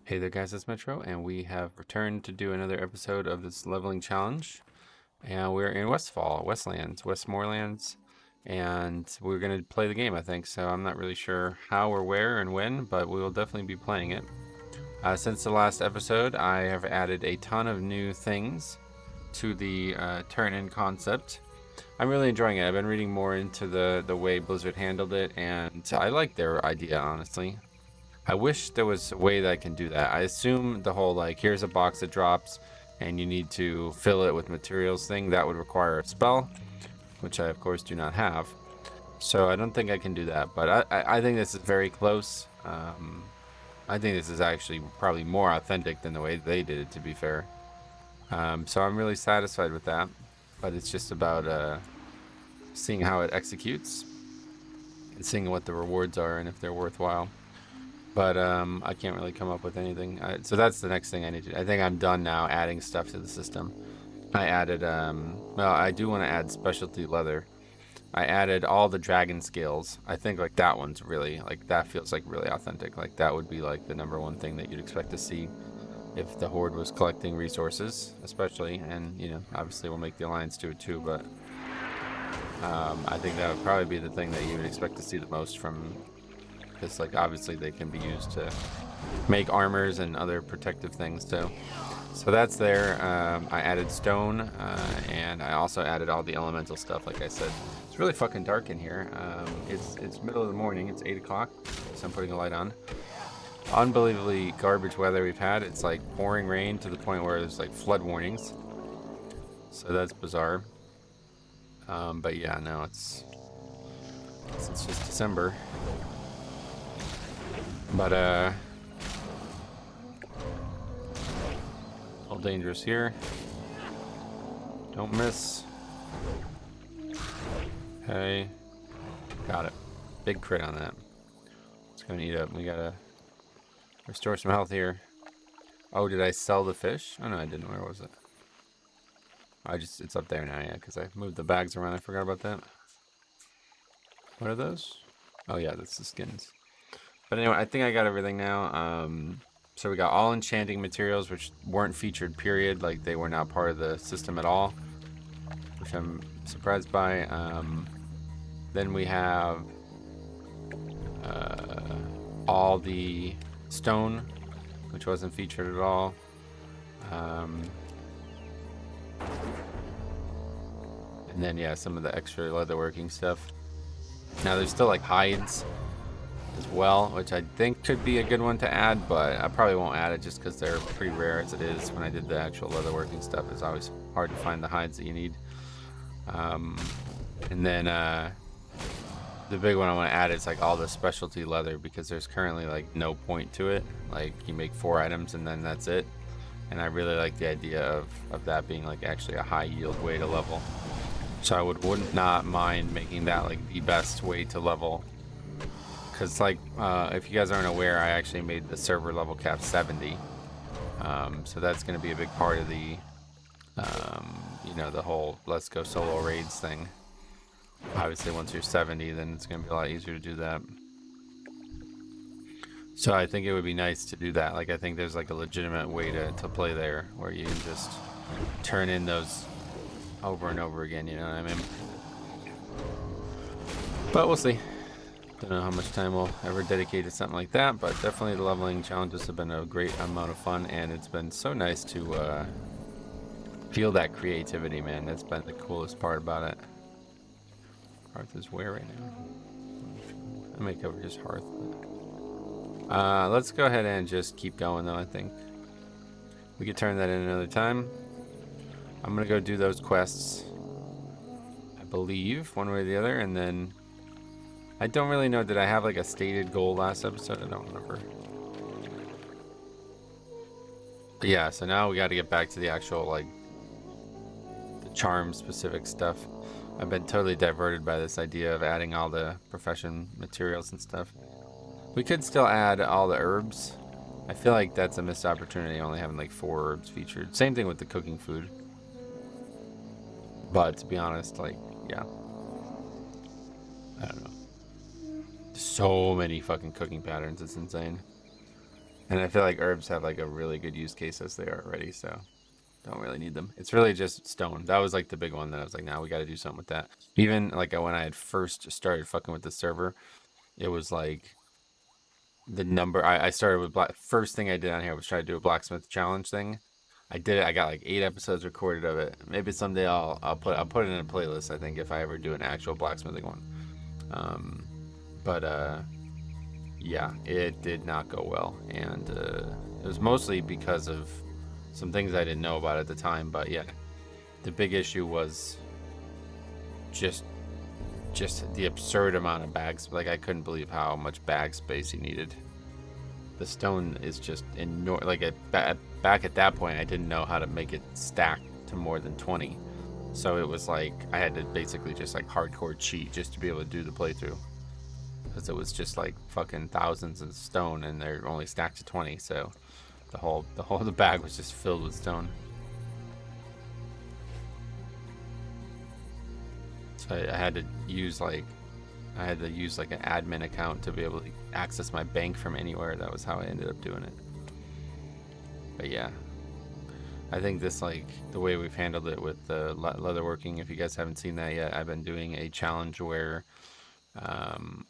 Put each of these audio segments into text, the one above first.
Hey there guys, it's Metro, and we have returned to do another episode of this leveling challenge. And we're in Westmorelands, and we're going to play the game, I think. So I'm not really sure how or where and when, but we will definitely be playing it. Since the last episode, I have added a ton of new things to the turn-in concept. I'm really enjoying it. I've been reading more into the way Blizzard handled it, and I like their idea, honestly. I wish there was a way that I can do that. I assume the whole like here's a box that drops and you need to fill it with materials thing that would require a spell, which I of course do not have. So I don't think I can do that, but I think this is very close. I think this is actually probably more authentic than the way they did it, to be fair. So I'm really satisfied with that, but it's just about seeing how it executes and seeing what the rewards are and if they're worthwhile. But I can't really come up with anything. So that's the next thing I need to do. I think I'm done now adding stuff to the system. I added, well, I do want to add specialty leather. I added all the dragon scales. I think like that one's really, like that feels like really authentic. Like that would be like the #1 thing that you'd expect to see if the Horde was collecting resources, especially. And, you know, obviously we'll make the Alliance do it too, but I think that would probably be the thing that you would expect to see the most from, because like obviously they can be used to make armors and other protective things too. So that's there. I added stone, and I also added all the elemental stuff. Like I said, it's really fucking dark in here. It's middle of the morning. It's 8 o'clock, so I'm putting a light on. Unbelievably garbage weather we've had. It's like pouring rain to the point where there's like flood warnings. So that's bizarre. But yeah, no, it's just December. But all dangerous here. Don't miss. Okay, got it. Big crit on that. It's gonna eat up. We gotta restore some health here. Oh, did I sell the fish? Oh no, I didn't. Where was it? It's up there now, yeah, because I moved the bags around. I forgot about that. What are those? Oh yeah, that's the skins. But anyway, I think I got everything now. So we got all enchanting materials, which weren't featured, period. Like, they were not part of the system at all, which I'm surprised by. Then we have all the stone, which wasn't featured at all. And then, yeah, some of the extra leatherworking stuff. Now, there's still, like, hides as well, which I think could be a good one to add, but I probably won't add it just because they're pretty rare as it is. When I did the actual leatherworking stuff, it's always hard to find the hides that you need. And then the big one I want to add is like all the specialty leather, because there's currently like no point to it. Like, you make 4 items and then that's it. And I really like the idea of that being like actually a high yield way to level. So I would not mind making that like the best way to level. Because like, if you guys aren't aware, I actually made the server level cap 70. So that's going to be a big part of the, you know, the whole let's go solo raids thing. Obviously, once you're 70, then it's going to be a lot easier to do that. So I think it would be nice to do that. Like, I think there's like a legitimate way to play there, where you can just turn in those over and over again, you know what I mean? But we'll see. Don't know how much time we'll ever dedicate to something like that, but definitely the leveling challenges have been a great amount of fun, and it's been so nice to feel that creativity, man. That's been the coolest part about it. Hearth is where right now? I may cover just Hearth. Let's go ahead and just keep going, though. I think we could turn that in another time. I'm gonna go do those quests, I believe, one way or the other, and then I don't really know. Did I have like a stated goal last episode? I don't remember. But yeah, so now we got to get back to the actual like the charm specific stuff. I've been totally diverted by this idea of adding all the profession materials and stuff. We could still add all the herbs. I feel like that's a missed opportunity, only having like 4 herbs featured. Same thing with the cooking food. But to be honest, like, yeah, I don't know. So many fucking cooking patterns, it's insane. And I feel like herbs have like a really good use case as they are already, so don't really need them. It's really just stone. That was like the big one that I was like, now we got to do something with that. Even like when I had first started fucking with the server, it was like the number I started with first thing I did on here was try to do a blacksmith challenge thing. I did it. I got like 8 episodes recorded of it. Maybe someday I'll put it in a playlist. I think if I ever do an actual blacksmithing one. Um, but yeah, it did not go well, and it was mostly because of some things I didn't know about at the time. But yeah, the big issue was just the absurd amount of bags. Like I couldn't believe how much bag space you needed. The stone is just enormous. Like back at that point, I didn't know how to make it stack to more than 20. So it was like I had to basically just like hardcore cheat just to be able to do the playthrough. Because it was just like fucking thousands of stone and they're only stacked to 20. So the bag was just filled with stone. So I had to use like an admin account to be able to access my bank from anywhere. That was how I ended up doing it. But yeah, I think this, like the way we've handled it with the leatherworking, if you guys haven't seen that yet, I've been doing a challenge where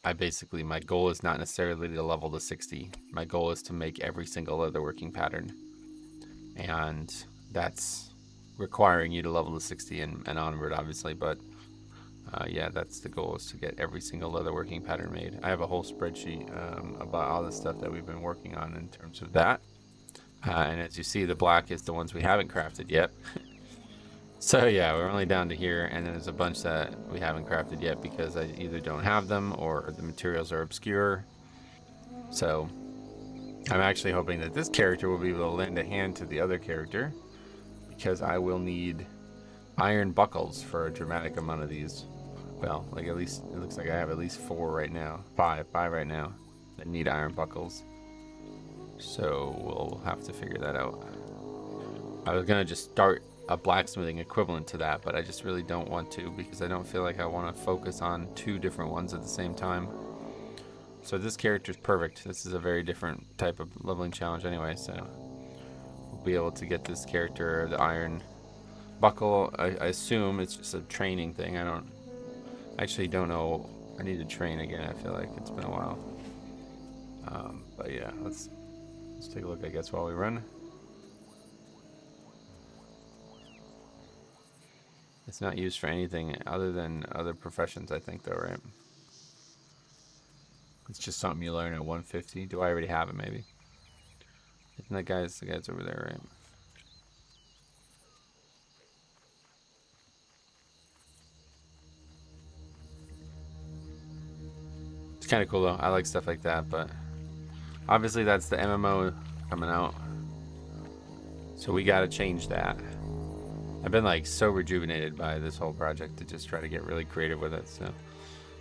I basically, my goal is not necessarily to level to 60. My goal is to make every single leatherworking pattern, and that's requiring you to level to 60 and onward, obviously. But yeah, that's the goal, is to get every single leatherworking pattern made. I have a whole spreadsheet about all the stuff that we've been working on in terms of that. And as you see, the black is the ones we haven't crafted yet. So yeah, we're only down to here, and there's a bunch that we haven't crafted yet because I either don't have them or the materials are obscure. So I'm actually hoping that this character will be able to lend a hand to the other character, because I will need iron buckles for a dramatic amount of these. Well, like at least, it looks like I have at least 4 right now. 5 right now that need iron buckles. So we'll have to figure that out. I was gonna just start a blacksmithing equivalent to that, but I just really don't want to, because I don't feel like I want to focus on 2 different ones at the same time. So this character is perfect. This is a very different type of leveling challenge anyway, so we'll be able to get this character the iron buckle. I assume it's just a training thing. I actually don't know. I need to train again. I feel like it's been a while. But yeah, let's take a look, I guess, while we run. It's not used for anything other than other professions, I think, though, right? It's just something you learn at 150. Do I already have it, maybe? Isn't that the guy's over there, right? It's kind of cool, though. I like stuff like that, but obviously that's the MMO coming out. So we got to change that. I've been like so rejuvenated by this whole project to just try to get really creative with it. So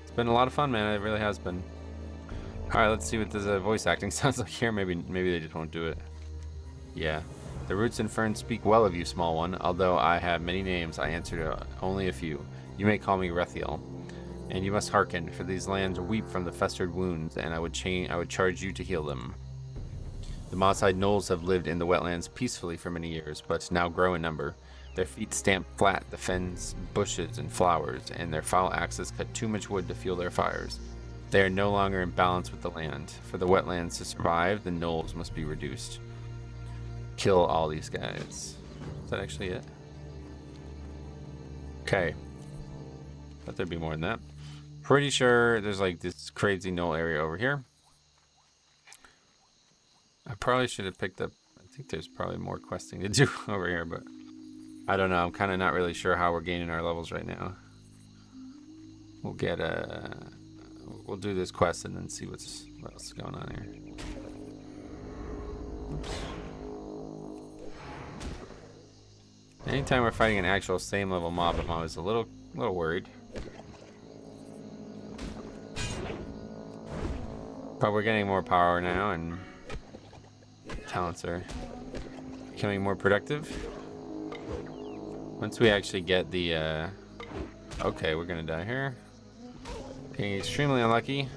it's been a lot of fun, man. It really has been. All right, let's see what this voice acting sounds like here. Maybe they just won't do it. Yeah. The roots and ferns speak well of you, small one. Although I have many names, I answer to only a few. You may call me Rethiel, and you must hearken, for these lands weep from the festered wounds, and I would charge you to heal them. The moss-eyed gnolls have lived in the wetlands peacefully for many years, but now grow in number. Their feet stamp flat the fens, bushes, and flowers, and their foul axes cut too much wood to fuel their fires. They are no longer in balance with the land. For the wetlands to survive, the gnolls must be reduced. Kill all these guys. Is that actually it? Okay. Thought there'd be more than that. Pretty sure there's like this crazy gnoll area over here. I probably should have picked up... I think there's probably more questing to do over here, but... I don't know. I'm kind of not really sure how we're gaining our levels right now. We'll get we'll do this quest and then see what else is going on here. Oops. Anytime we're fighting an actual same level mob, I'm always a little worried. But we're getting more power now, and talents are becoming more productive. Once we actually get the, okay, we're gonna die here. Being extremely unlucky.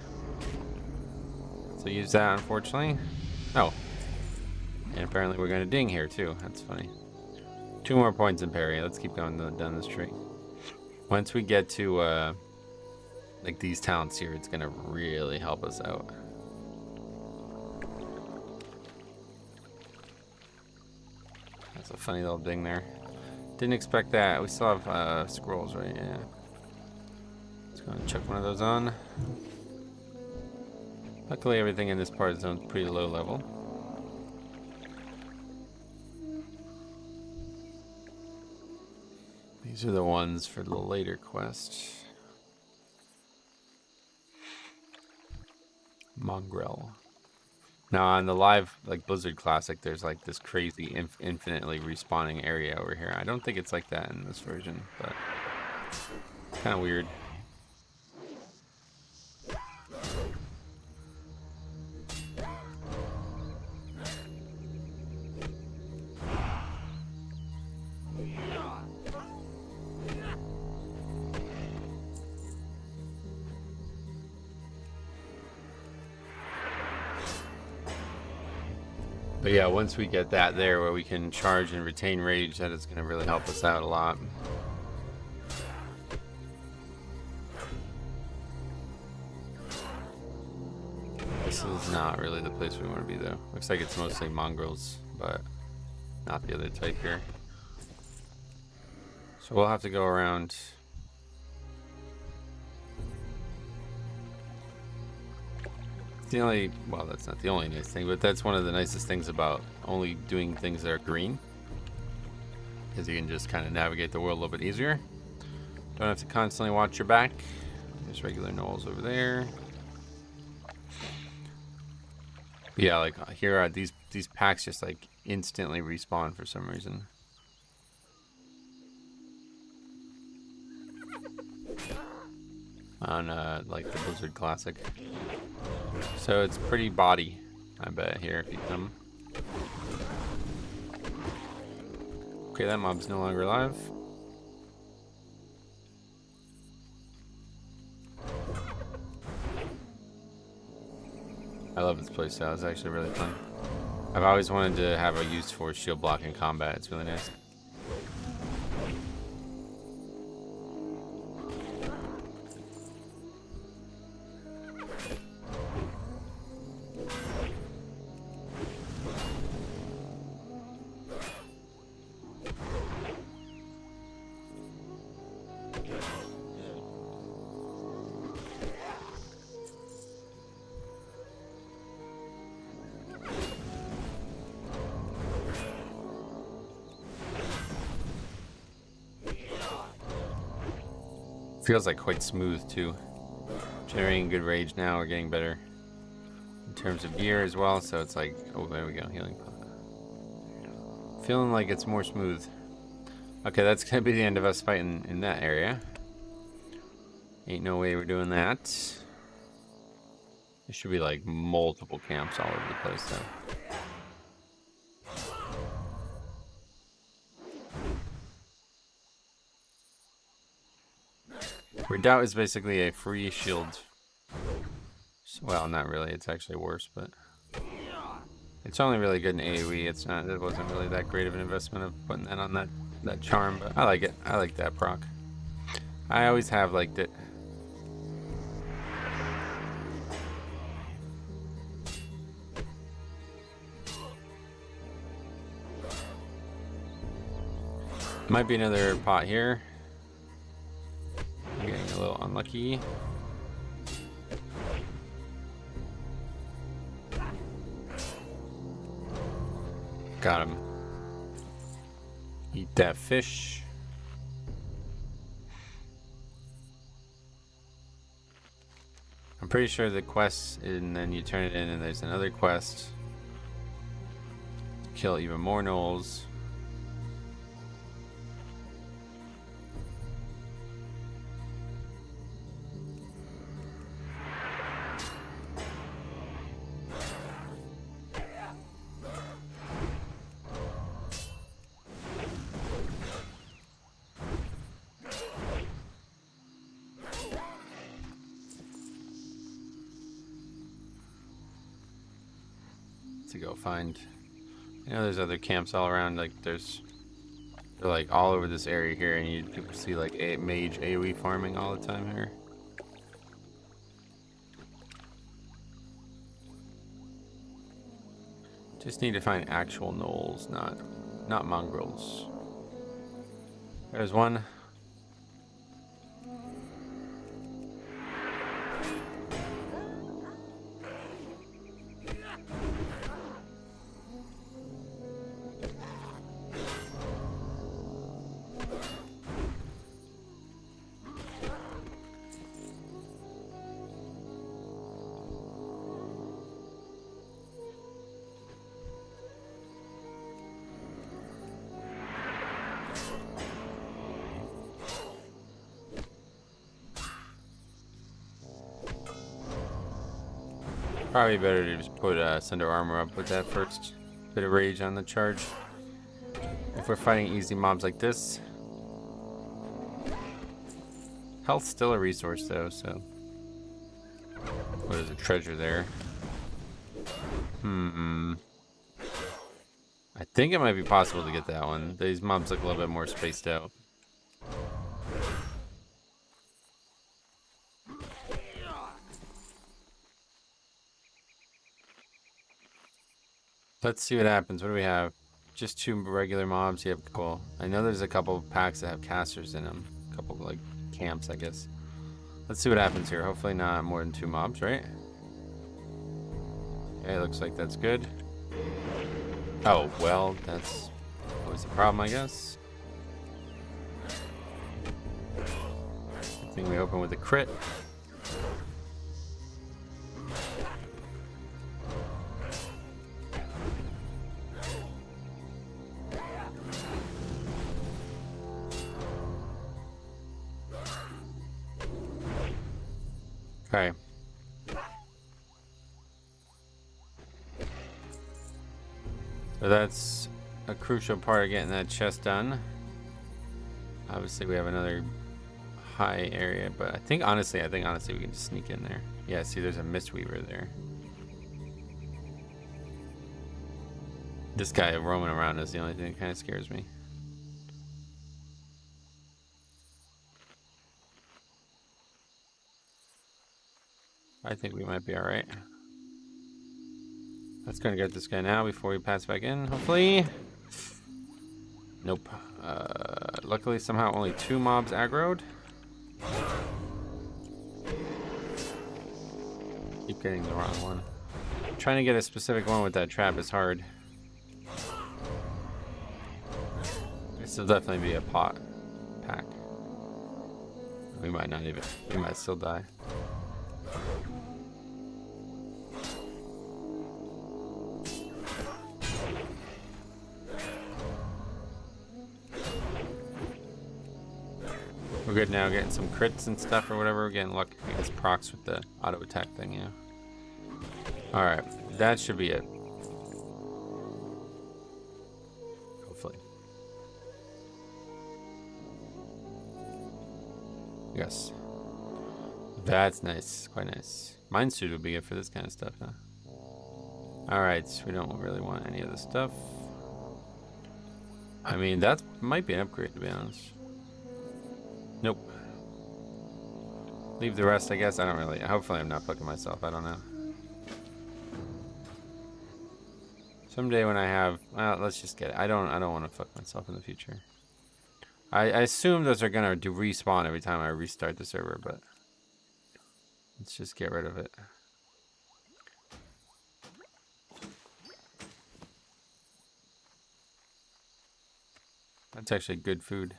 So use that, unfortunately. Oh, And apparently we're going to ding here too. That's funny. 2 more points in parry. Let's keep going down this tree. Once we get to like these talents here, it's going to really help us out. That's a funny little ding there. Didn't expect that. We still have scrolls, right? Yeah. Let's go and chuck one of those on. Luckily, everything in this part of the zone is pretty low level. These are the ones for the later quest. Mongrel. Now on the live like Blizzard Classic, there's like this crazy infinitely respawning area over here. I don't think it's like that in this version, but kind of weird. But yeah, once we get that there where we can charge and retain rage, that is going to really help us out a lot. This is not really the place we want to be though. Looks like it's mostly mongrels, but not the other type here. So we'll have to go around. The only, well, that's not the only nice thing, but that's one of the nicest things about only doing things that are green, because you can just kind of navigate the world a little bit easier. Don't have to constantly watch your back. There's regular gnolls over there. But yeah, like here are these packs just like instantly respawn for some reason. On like the Blizzard Classic. So it's pretty body, I bet, here if you come. Okay, that mob's no longer alive. I love this playstyle. It's actually really fun. I've always wanted to have a use for shield block in combat. It's really nice. Feels like quite smooth too. Generating good rage now. We're getting better in terms of gear as well. So it's like, oh, there we go, healing pot. Feeling like it's more smooth. Okay, that's gonna be the end of us fighting in that area. Ain't no way we're doing that. There should be like multiple camps all over the place though. Redoubt is basically a free shield. Well, not really. It's actually worse, but it's only really good in AoE. It's not. It wasn't really that great of an investment of putting that on that charm, but I like it. I like that proc. I always have liked it. Might be another pot here. I'm getting a little unlucky. Got him. Eat that fish. I'm pretty sure the quest, and then you turn it in and there's another quest. Kill even more gnolls. To go find You know, there's other camps all around. Like they're like all over this area here, and you people see like a mage AoE farming all the time here. Just need to find actual gnolls, not mongrels. There's one. Probably better to just put Cinder Armor up with that first bit of rage on the charge. If we're fighting easy mobs like this. Health's still a resource though, so. What is a treasure there? I think it might be possible to get that one. These mobs look a little bit more spaced out. Let's see what happens. What do we have? Just 2 regular mobs. Yep, cool. I know there's a couple of packs that have casters in them. A couple of, like, camps, I guess. Let's see what happens here. Hopefully not more than 2 mobs, right? Okay, looks like that's good. Oh, well, that's always a problem, I guess. I think we open with a crit. Okay. So that's a crucial part of getting that chest done. Obviously we have another high area, but I think honestly we can just sneak in there. Yeah, see there's a Mistweaver there. This guy roaming around is the only thing that kind of scares me. I think we might be alright. Let's go and get this guy now before we pass back in, hopefully. Nope. Luckily, somehow only 2 mobs aggroed. Keep getting the wrong one. Trying to get a specific one with that trap is hard. This will definitely be a pot pack. We might not even. We might still die. We're good now, getting some crits and stuff or whatever. We're getting lucky. I guess procs with the auto attack thing, yeah. Alright, that should be it. Hopefully. Yes. That's nice. Quite nice. Mind suit would be good for this kind of stuff, huh? Alright, so we don't really want any of this stuff. I mean, that might be an upgrade, to be honest. Nope. Leave the rest, I guess. I don't really. Hopefully I'm not fucking myself. I don't know. Someday when I have, well, let's just get it. I don't want to fuck myself in the future. I assume those are gonna respawn every time I restart the server, but let's just get rid of it. That's actually good food.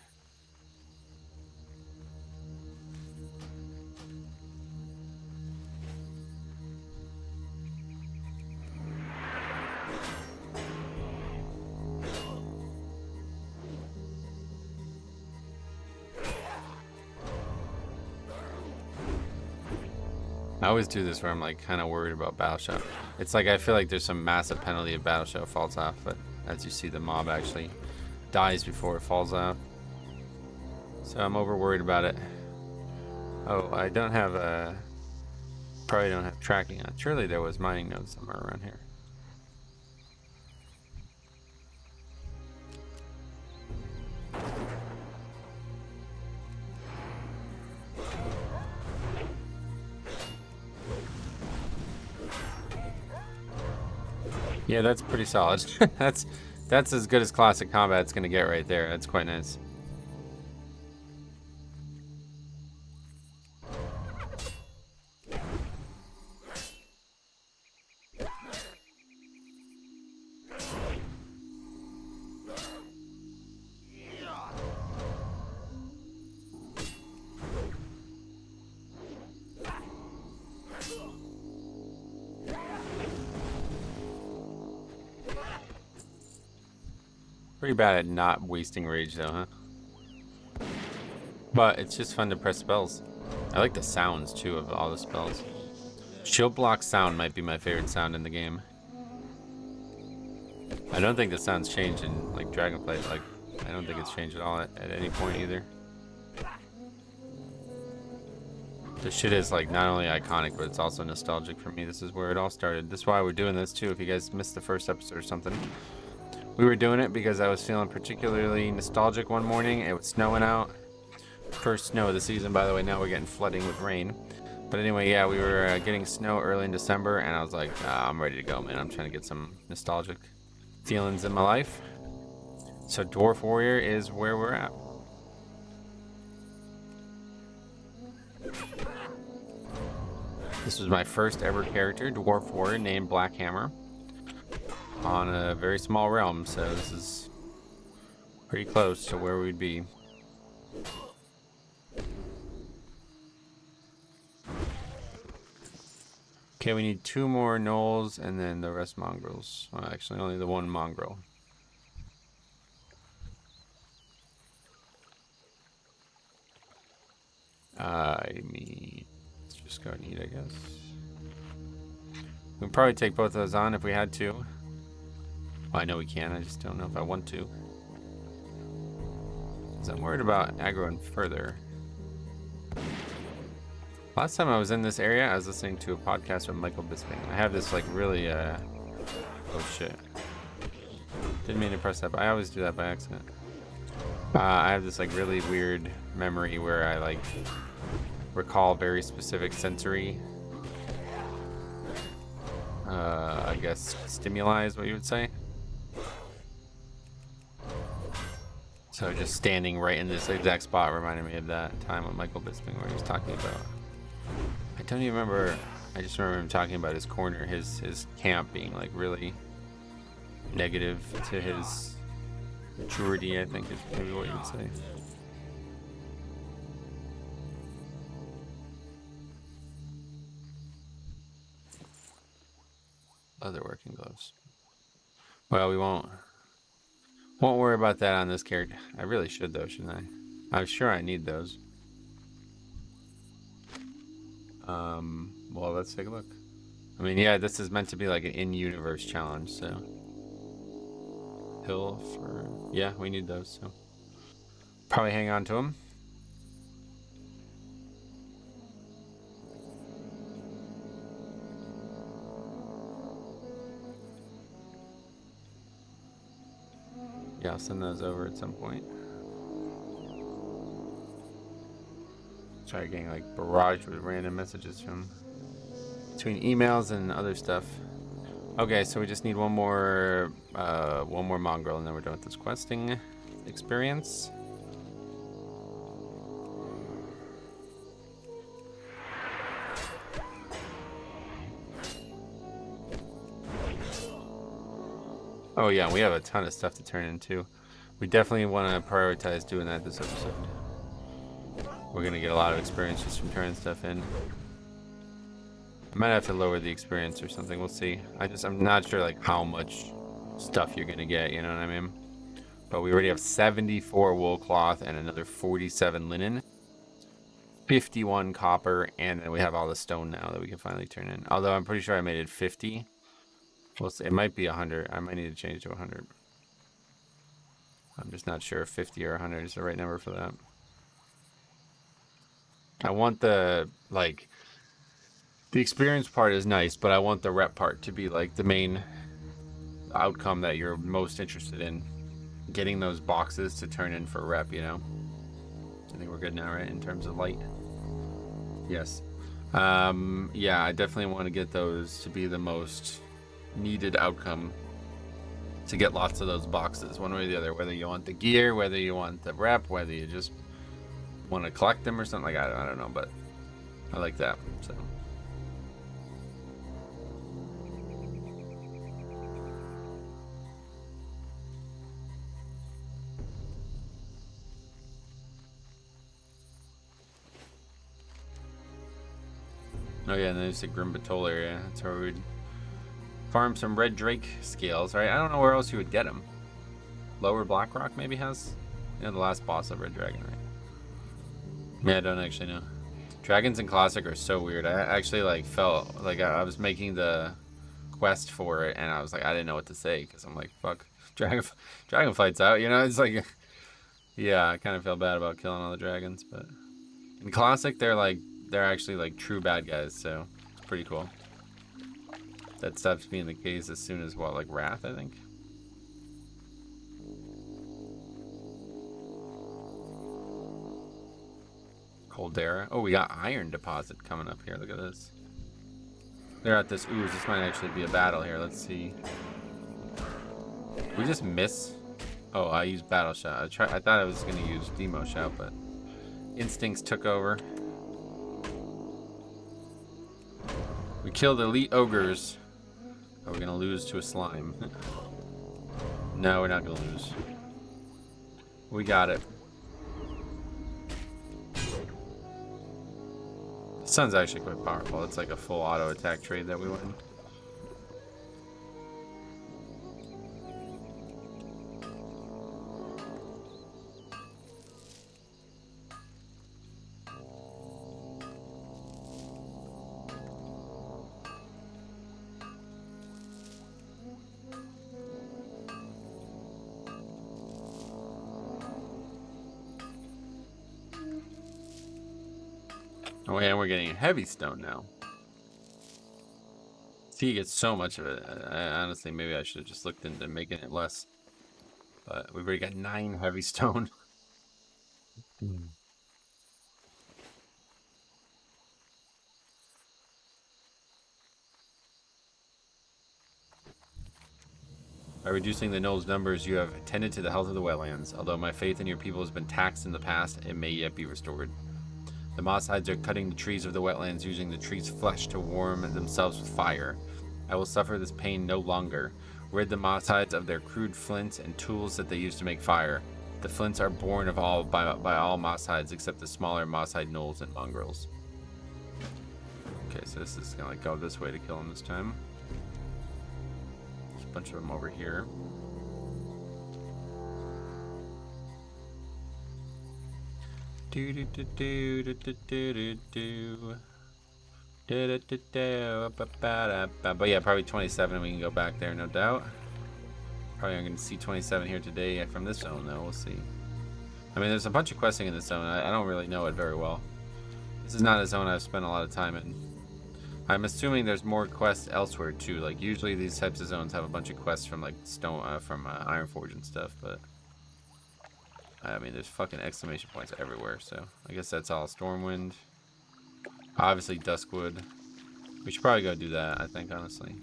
I always do this where I'm like kind of worried about battle show. It's like I feel like there's some massive penalty if battle show falls off, but as you see, the mob actually dies before it falls off. So I'm over worried about it. Oh, I don't have probably don't have tracking on. Surely there was mining nodes somewhere around here. Yeah, that's pretty solid. That's as good as classic combat's gonna get right there. That's quite nice. Pretty bad at not wasting rage though, huh? But it's just fun to press spells. I like the sounds too of all the spells. Shield block sound might be my favorite sound in the game. I don't think the sounds change in like Dragonflight. Like, I don't think it's changed at all at any point either. This shit is like not only iconic, but it's also nostalgic for me. This is where it all started. This is why we're doing this too. If you guys missed the first episode or something, we were doing it because I was feeling particularly nostalgic one morning. It was snowing out. First snow of the season, by the way. Now we're getting flooding with rain. But anyway, yeah, we were getting snow early in December, and I was like, I'm ready to go, man. I'm trying to get some nostalgic feelings in my life. So Dwarf Warrior is where we're at. This was my first ever character, Dwarf Warrior, named Blackhammer, on a very small realm, so this is pretty close to where we'd be. Okay, we need 2 more gnolls and then the rest mongrels. Well, actually, only the 1 mongrel. I mean, let's just go and eat, I guess. We can probably take both of those on if we had to. Well, I know we can, I just don't know if I want to. Because I'm worried about aggroing further. Last time I was in this area, I was listening to a podcast with Michael Bisping. I have this like really, oh shit. Didn't mean to press that, but I always do that by accident. I have this like really weird memory where I like recall very specific sensory, I guess stimuli is what you would say. So just standing right in this exact spot reminded me of that time with Michael Bisping where he was talking about, I don't even remember, I just remember him talking about his corner, his camp being like really negative to his maturity, I think is maybe what you would say. Leather working gloves. Well, we won't worry about that on this character. I really should though, shouldn't I? I'm sure I need those. Well, let's take a look. I mean, yeah, this is meant to be like an in-universe challenge, so. Hill for, yeah, we need those, so. Probably hang on to them. Yeah, I'll send those over at some point. Try getting like barraged with random messages from between emails and other stuff. Okay, so we just need one more mongrel, and then we're done with this questing experience. Oh yeah, we have a ton of stuff to turn into. We definitely want to prioritize doing that this episode. We're gonna get a lot of experience just from turning stuff in. I might have to lower the experience or something, we'll see. I'm not sure like how much stuff you're gonna get, you know what I mean? But we already have 74 wool cloth and another 47 linen, 51 copper, and then we have all the stone now that we can finally turn in. Although I'm pretty sure I made it 50. We'll see. It might be 100. I might need to change to 100. I'm just not sure if 50 or 100 is the right number for that. I want the, like, the experience part is nice, but I want the rep part to be like the main outcome that you're most interested in. Getting those boxes to turn in for rep, you know? I think we're good now, right? In terms of light. Yes. Yeah, I definitely want to get those to be the most needed outcome to get lots of those boxes, one way or the other. Whether you want the gear, whether you want the rep, whether you just want to collect them or something. Like I don't know, but I like that. So. Oh yeah, and there's the Grimbatol area. That's where we'd farm some Red Drake scales, right? I don't know where else you would get them. Lower Blackrock maybe has? You know, the last boss of Red Dragon, right? Yeah, I don't actually know. Dragons in Classic are so weird. I actually like felt like I was making the quest for it, and I was like, I didn't know what to say because I'm like, fuck, Dragonflight's out, you know? It's like, yeah, I kind of feel bad about killing all the dragons, but in Classic they're actually like true bad guys, so it's pretty cool. That stops being the case as soon as like Wrath, I think. Caldera. Oh, we got Iron Deposit coming up here. Look at this. They're at this ooze. This might actually be a battle here. Let's see. Did we just miss? Oh, I used Battle Shout. I thought I was gonna use Demo Shout, but Instincts took over. We killed elite ogres. Are we gonna lose to a slime? No, we're not gonna lose. We got it. The sun's actually quite powerful. It's like a full auto attack trade that we win. Oh, and we're getting heavy stone now. He gets so much of it. Honestly, maybe I should have just looked into making it less. But we've already got 9 heavy stone. By reducing the Gnoll's numbers, you have tended to the health of the wetlands. Although my faith in your people has been taxed in the past, it may yet be restored. The moss hides are cutting the trees of the wetlands, using the trees' flesh to warm themselves with fire. I will suffer this pain no longer. Rid the moss hides of their crude flints and tools that they use to make fire. The flints are born of by all moss hides except the smaller moss hide gnolls and mongrels. Okay, so this is gonna like go this way to kill them this time. There's a bunch of them over here. But yeah, probably 27 we can go back there, no doubt. Probably I'm going to see 27 here today from this zone, though. We'll see. I mean, there's a bunch of questing in this zone. I don't really know it very well. This is not a zone I've spent a lot of time in. I'm assuming there's more quests elsewhere, too. Like, usually these types of zones have a bunch of quests from, like, Ironforge and stuff, but I mean, there's fucking exclamation points everywhere, so I guess that's all. Stormwind. Obviously, Duskwood. We should probably go do that, I think, honestly.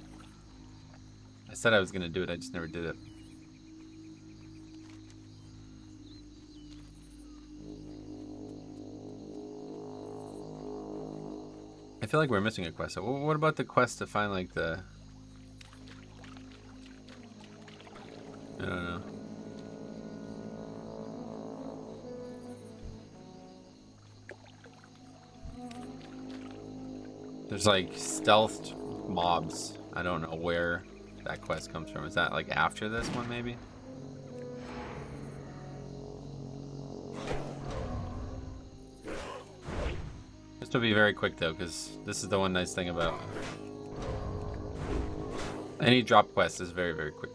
I said I was going to do it, I just never did it. I feel like we're missing a quest. So what about the quest to find, like, the... I don't know. There's like stealthed mobs. I don't know where that quest comes from. Is that like after this one, maybe? This will be very quick though, because this is the one nice thing about any drop quest is very, very quick.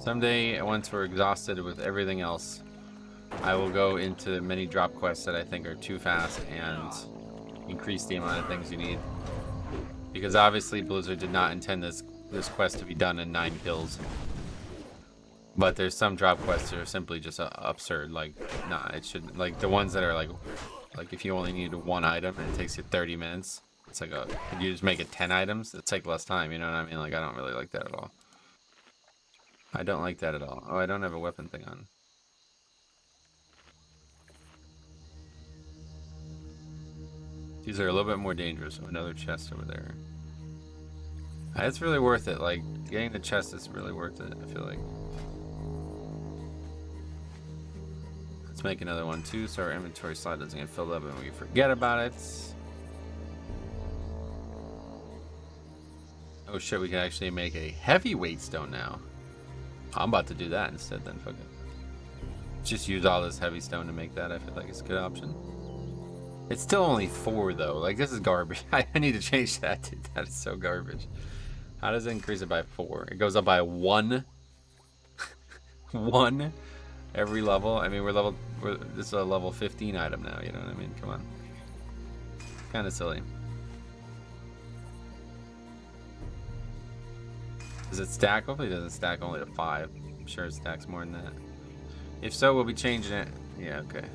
Someday, once we're exhausted with everything else, I will go into many drop quests that I think are too fast and increase the amount of things you need. Because obviously Blizzard did not intend this quest to be done in 9 kills. But there's some drop quests that are simply just absurd. Like, nah, it shouldn't. Like the ones that are like if you only need one item and it takes you 30 minutes, it's like you just make it 10 items, it takes less time. You know what I mean? Like I don't really like that at all. I don't like that at all. Oh, I don't have a weapon thing on. These are a little bit more dangerous. So another chest over there. It's really worth it. Like getting the chest is really worth it. I feel like. Let's make another one too, so our inventory slot doesn't get filled up and we forget about it. Oh shit, we can actually make a heavyweight stone now. I'm about to do that instead then, fuck it. Just use all this heavy stone to make that. I feel like it's a good option. It's still only 4 though. Like this is garbage. I need to change that, dude. That is so garbage. How does it increase it by 4? It goes up by 1. 1 every level. I mean, this is a level 15 item now. You know what I mean? Come on. Kind of silly. Does it stack? Hopefully it doesn't stack only to 5. I'm sure it stacks more than that. If so, we'll be changing it. Yeah, okay.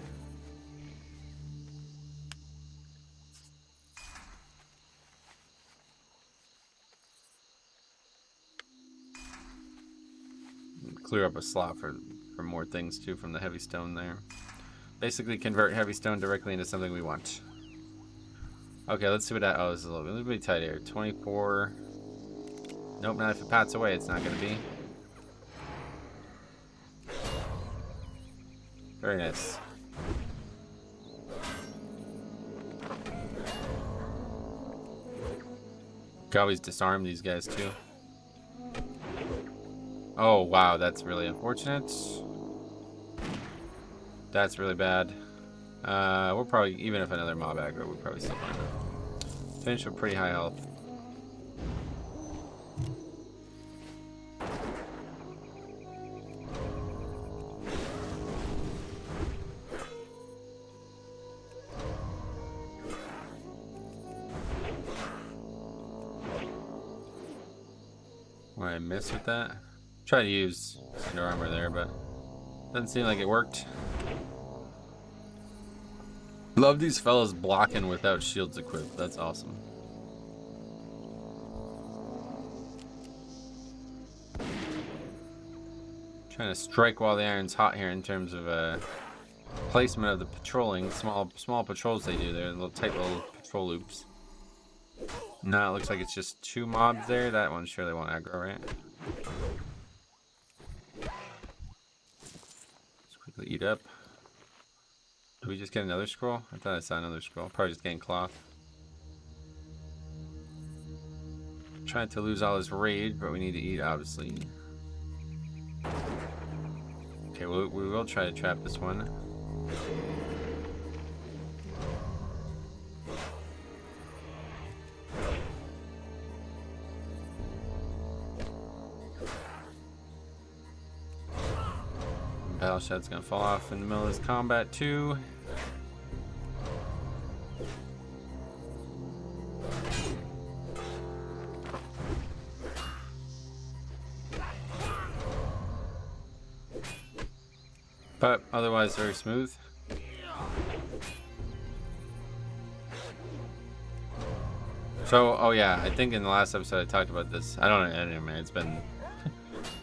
Clear up a slot for more things too from the heavy stone there. Basically convert heavy stone directly into something we want. Okay, let's see what that. Oh, this is a little bit tight here. 24. Nope, not if it pats away, it's not going to be. Very nice. Can always disarm these guys too. Oh, wow, that's really unfortunate. That's really bad. We'll probably, even if another mob aggro, we'll probably still find it. Finish with pretty high health. What I missed with that? Try to use cinder armor there, but doesn't seem like it worked. Love these fellas blocking without shields equipped. That's awesome. Trying to strike while the iron's hot here in terms of placement of the patrolling. Small patrols they do there, little tight little patrol loops. Now it looks like it's just 2 mobs there. That one surely won't aggro, right? Let's quickly eat up. Did we just get another scroll? I thought I saw another scroll. Probably just getting cloth. Trying to lose all his rage, but we need to eat, obviously. Okay, we will try to trap this one. Battle shot's gonna fall off in the middle of this combat too. But otherwise very smooth. So, oh yeah, I think in the last episode I talked about this. I don't know, anyway, it's been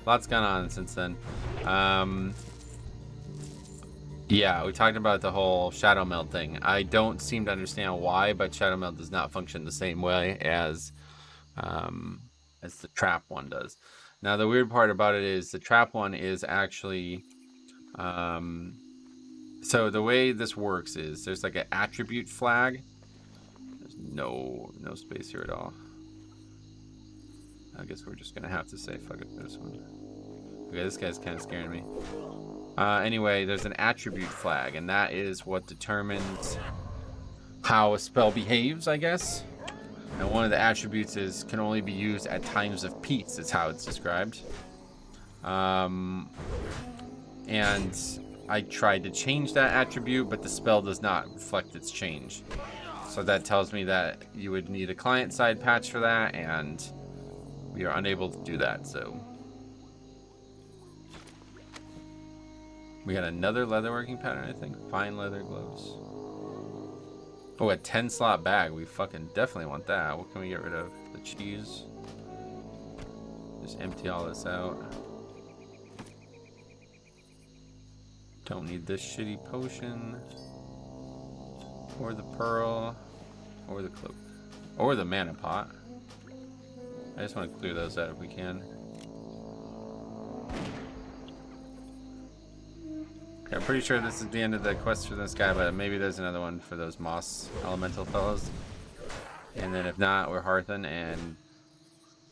lots gone on since then. Yeah, we talked about the whole shadow meld thing. I don't seem to understand why, but shadow meld does not function the same way as the trap one does. Now the weird part about it is the trap one is actually so the way this works is there's like an attribute flag. There's no space here at all. I guess we're just gonna have to say fuck it for this one. Okay, this guy's kind of scaring me. Anyway, there's an attribute flag, and that is what determines how a spell behaves, I guess. And one of the attributes is can only be used at times of peace. Is how it's described. And I tried to change that attribute, but the spell does not reflect its change. So that tells me that you would need a client-side patch for that, and we are unable to do that. So We got another leatherworking pattern, I think. Fine leather gloves. Oh, a 10 slot bag. We fucking definitely want that. What can we get rid of? The cheese. Just empty all this out. Don't need this shitty potion. Or the pearl. Or the cloak. Or the mana pot. I just want to clear those out if we can. Okay, I'm pretty sure this is the end of the quest for this guy, but maybe there's another one for those moss elemental fellows. And then if not, we're hearthing and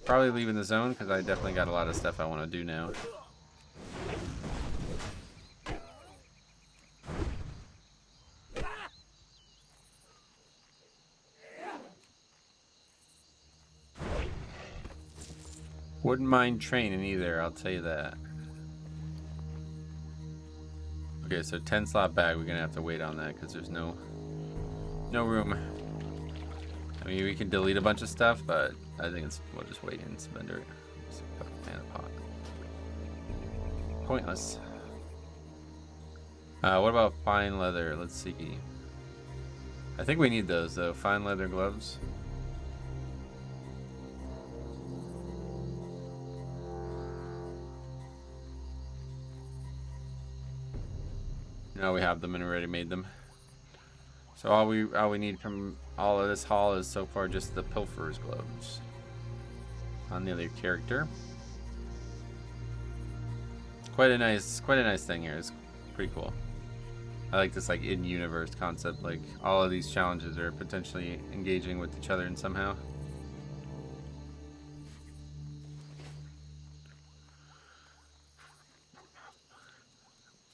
probably leaving the zone because I definitely got a lot of stuff I want to do now. Wouldn't mind training either, I'll tell you that. Okay, so 10 slot bag, we're gonna have to wait on that because there's no room. I mean, we can delete a bunch of stuff, but I think we'll just wait and spend it. Mana pot. Pointless. What about fine leather? Let's see. I think we need those though. Fine leather gloves. Now we have them and already made them. So all we need from all of this haul is so far just the pilferer's gloves on the other character. Quite a nice thing here. It's pretty cool. I like this like in-universe concept. Like all of these challenges are potentially engaging with each other in somehow.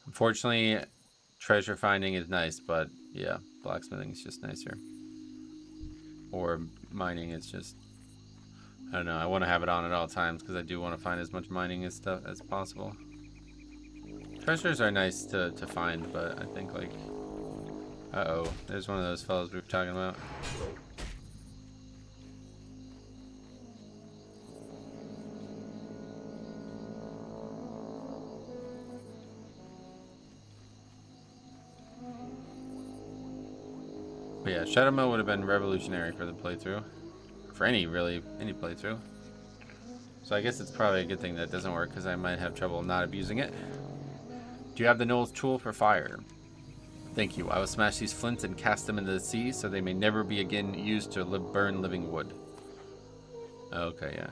Unfortunately, treasure finding is nice, but yeah, blacksmithing is just nicer. Or mining is just, I don't know, I want to have it on at all times because I do want to find as much mining and stuff as possible. Treasures are nice to find, but I think like, uh-oh, there's one of those fellows we were talking about. But yeah, Shadow Mill would have been revolutionary for the playthrough. For any playthrough. So I guess it's probably a good thing that it doesn't work because I might have trouble not abusing it. Do you have the Knoll's tool for fire? Thank you. I will smash these flints and cast them into the sea so they may never be again used to burn living wood. Okay, yeah.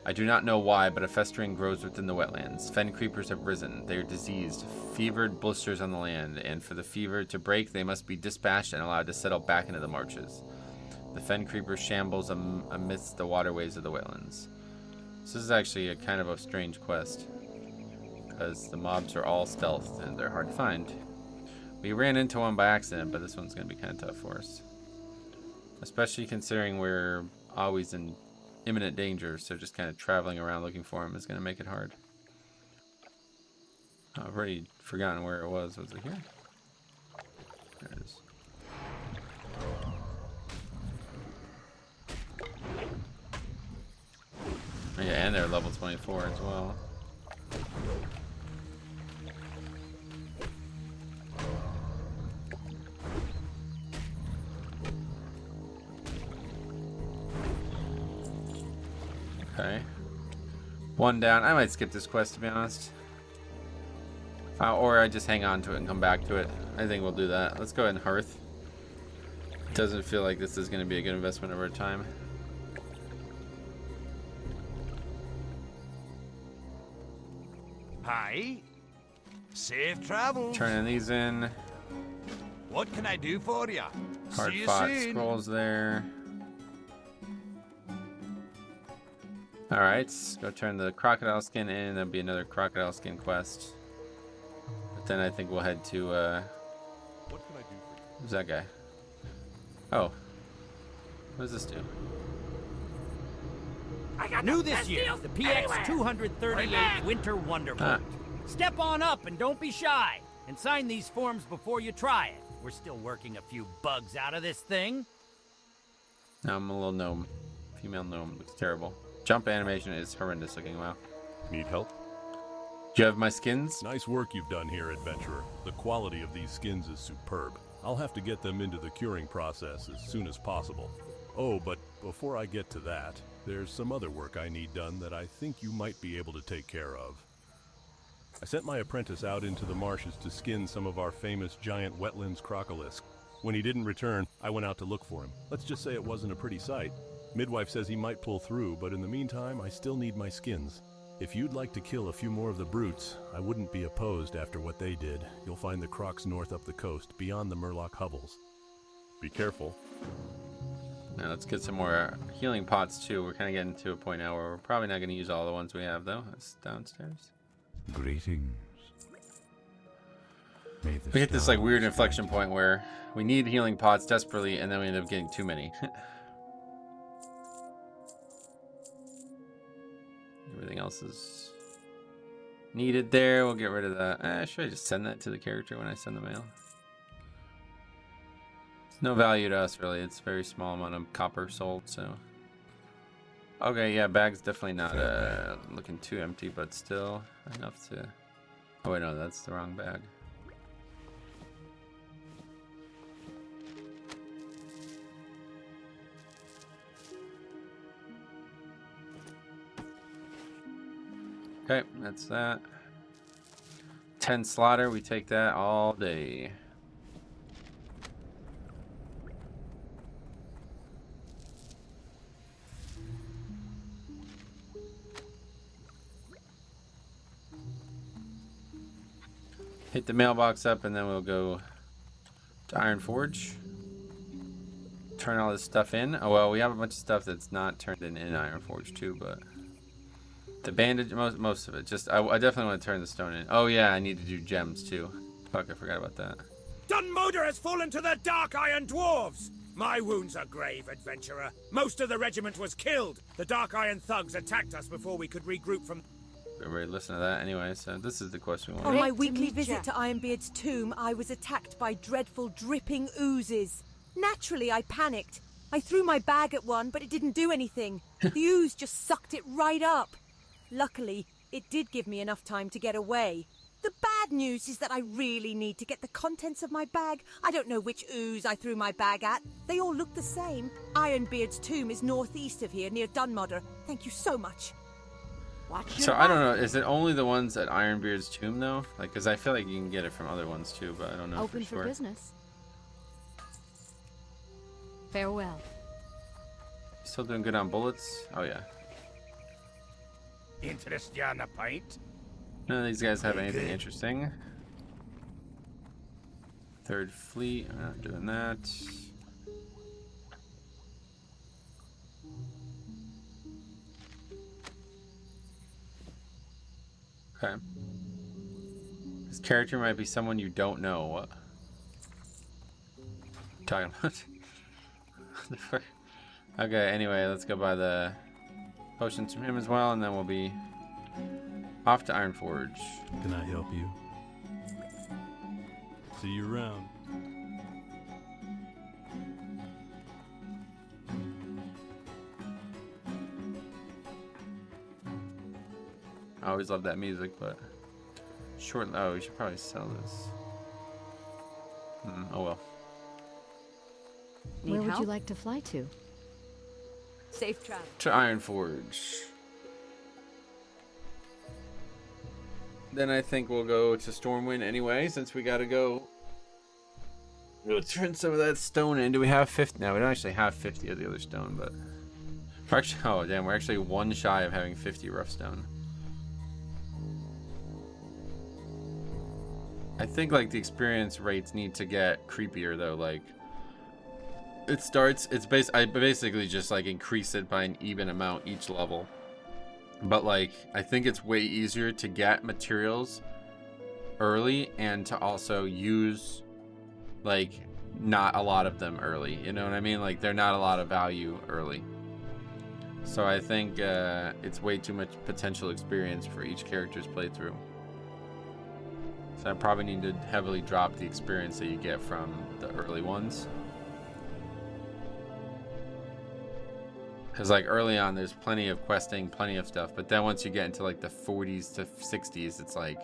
I do not know why, but a festering grows within the wetlands. Fen creepers have risen. They are diseased, fevered blisters on the land, and for the fever to break, they must be dispatched and allowed to settle back into the marshes. The fen creeper shambles amidst the waterways of the wetlands. This is actually a kind of a strange quest, because the mobs are all stealthed and they're hard to find. We ran into one by accident, but this one's going to be kind of tough for us. Especially considering we're always in imminent danger, so just kind of traveling around looking for him is going to make it hard. I've already forgotten where it was. Was it here? There it is. Oh, yeah, and they're level 24 as well. Okay. One down. I might skip this quest, to be honest. Or I just hang on to it and come back to it. I think we'll do that. Let's go ahead and hearth. It doesn't feel like this is going to be a good investment of our time. Hi. Safe travels. Turning these in. What can I do for you? Hard See you fought soon. scrolls there. Alright, go turn the crocodile skin in. There'll be another crocodile skin quest. But then I think we'll head to, What can I do for you? who's that guy? Oh. What does this do? I got New the this best year, deals the PX anywhere. 238 Winter Wonderful. Ah. Step on up and don't be shy. And sign these forms before you try it. We're still working a few bugs out of this thing. No, I'm a little gnome. Female gnome. Looks terrible. Jump animation is horrendous looking. Wow. Need help? Do you have my skins? Nice work you've done here, adventurer. The quality of these skins is superb. I'll have to get them into the curing process as soon as possible. Oh, but before I get to that, there's some other work I need done that I think you might be able to take care of. I sent my apprentice out into the marshes to skin some of our famous giant wetlands crocolisk. When he didn't return, I went out to look for him. Let's just say it wasn't a pretty sight. Midwife says he might pull through, but in the meantime, I still need my skins. If you'd like to kill a few more of the brutes, I wouldn't be opposed after what they did. You'll find the crocs north up the coast, beyond the Murloc hovels. Be careful. Now let's get some more healing pots too. We're kind of getting to a point now where we're probably not going to use all the ones we have though. It's downstairs. Greetings. We hit this like weird inflection point where we need healing pots desperately, and then we end up getting too many. Everything else is needed there. We'll get rid of that. Should I just send that to the character when I send the mail? It's no value to us really. It's a very small amount of copper sold, so. Okay, yeah, bag's definitely not looking too empty, but still enough to. Oh wait, no, that's the wrong bag. Okay, that's that. 10 slaughter, we take that all day. Hit the mailbox up and then we'll go to Iron Forge. Turn all this stuff in. Oh well, we have a bunch of stuff that's not turned in Iron Forge too, but the bandage, most of it. Just I definitely want to turn the stone in. Oh yeah, I need to do gems too. Fuck, I forgot about that. Dunmoder has fallen to the Dark Iron Dwarves! My wounds are grave, adventurer. Most of the regiment was killed. The Dark Iron thugs attacked us before we could regroup from... Everybody listen to that anyway, so this is the question we On want. my weekly visit to Ironbeard's tomb, I was attacked by dreadful dripping oozes. Naturally, I panicked. I threw my bag at one, but it didn't do anything. The ooze just sucked it right up. Luckily, it did give me enough time to get away. The bad news is that I really need to get the contents of my bag. I don't know which ooze I threw my bag at. They all look the same. Ironbeard's tomb is northeast of here, near Dunmoder. Thank you so much. So I don't know, is it only the ones at Ironbeard's tomb though? Like, cause I feel like you can get it from other ones too, but I don't know Open for sure. for business. Farewell. Still doing good on bullets? Oh yeah. Interest you on a pint? None of these guys have anything interesting. Third fleet, I'm not doing that. Okay. This character might be someone you don't know. What? Talking about? What the fuck? Okay, anyway, let's go buy the potions from him as well, and then we'll be off to Iron Forge. Can I help you? See you around. I always love that music, but short. Oh, we should probably sell this. Oh well. Where would you like to fly to? Safe travel. To Iron Forge. Then I think we'll go to Stormwind anyway, since we gotta go. We'll turn some of that stone in. Do we have 50? No, we don't actually have 50 of the other stone, but we're actually, oh damn, we're actually one shy of having 50 rough stone. I think like the experience rates need to get creepier though. Like it starts, I basically just like increase it by an even amount each level. But like I think it's way easier to get materials early and to also use like not a lot of them early. You know what I mean? Like they're not a lot of value early. So I think it's way too much potential experience for each character's playthrough. So I probably need to heavily drop the experience that you get from the early ones. Because like early on, there's plenty of questing, plenty of stuff. But then once you get into like the 40s to 60s, it's like,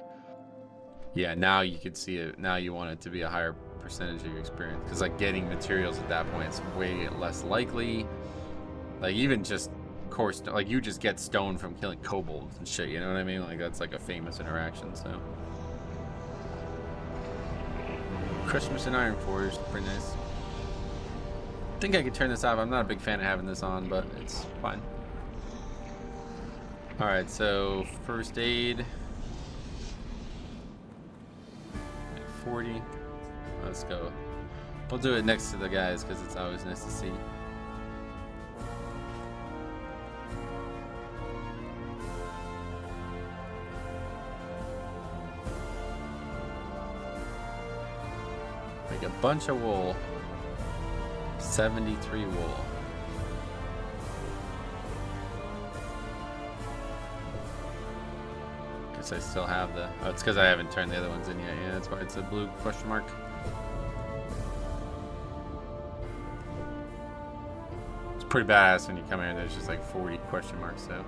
yeah, now you could see it. Now you want it to be a higher percentage of your experience. Because like getting materials at that point is way less likely. Like even just core stone, like you just get stone from killing kobolds and shit. You know what I mean? Like that's like a famous interaction. So Christmas in Iron Forge, pretty nice. I think I could turn this off. I'm not a big fan of having this on, but it's fine. Alright, so first aid. 40. Let's go. We'll do it next to the guys because it's always nice to see. Make a bunch of wool. 73 wool. Guess I still have the... Oh, it's because I haven't turned the other ones in yet. Yeah, that's why it's a blue question mark. It's pretty badass when you come here and there's just like 40 question marks, so...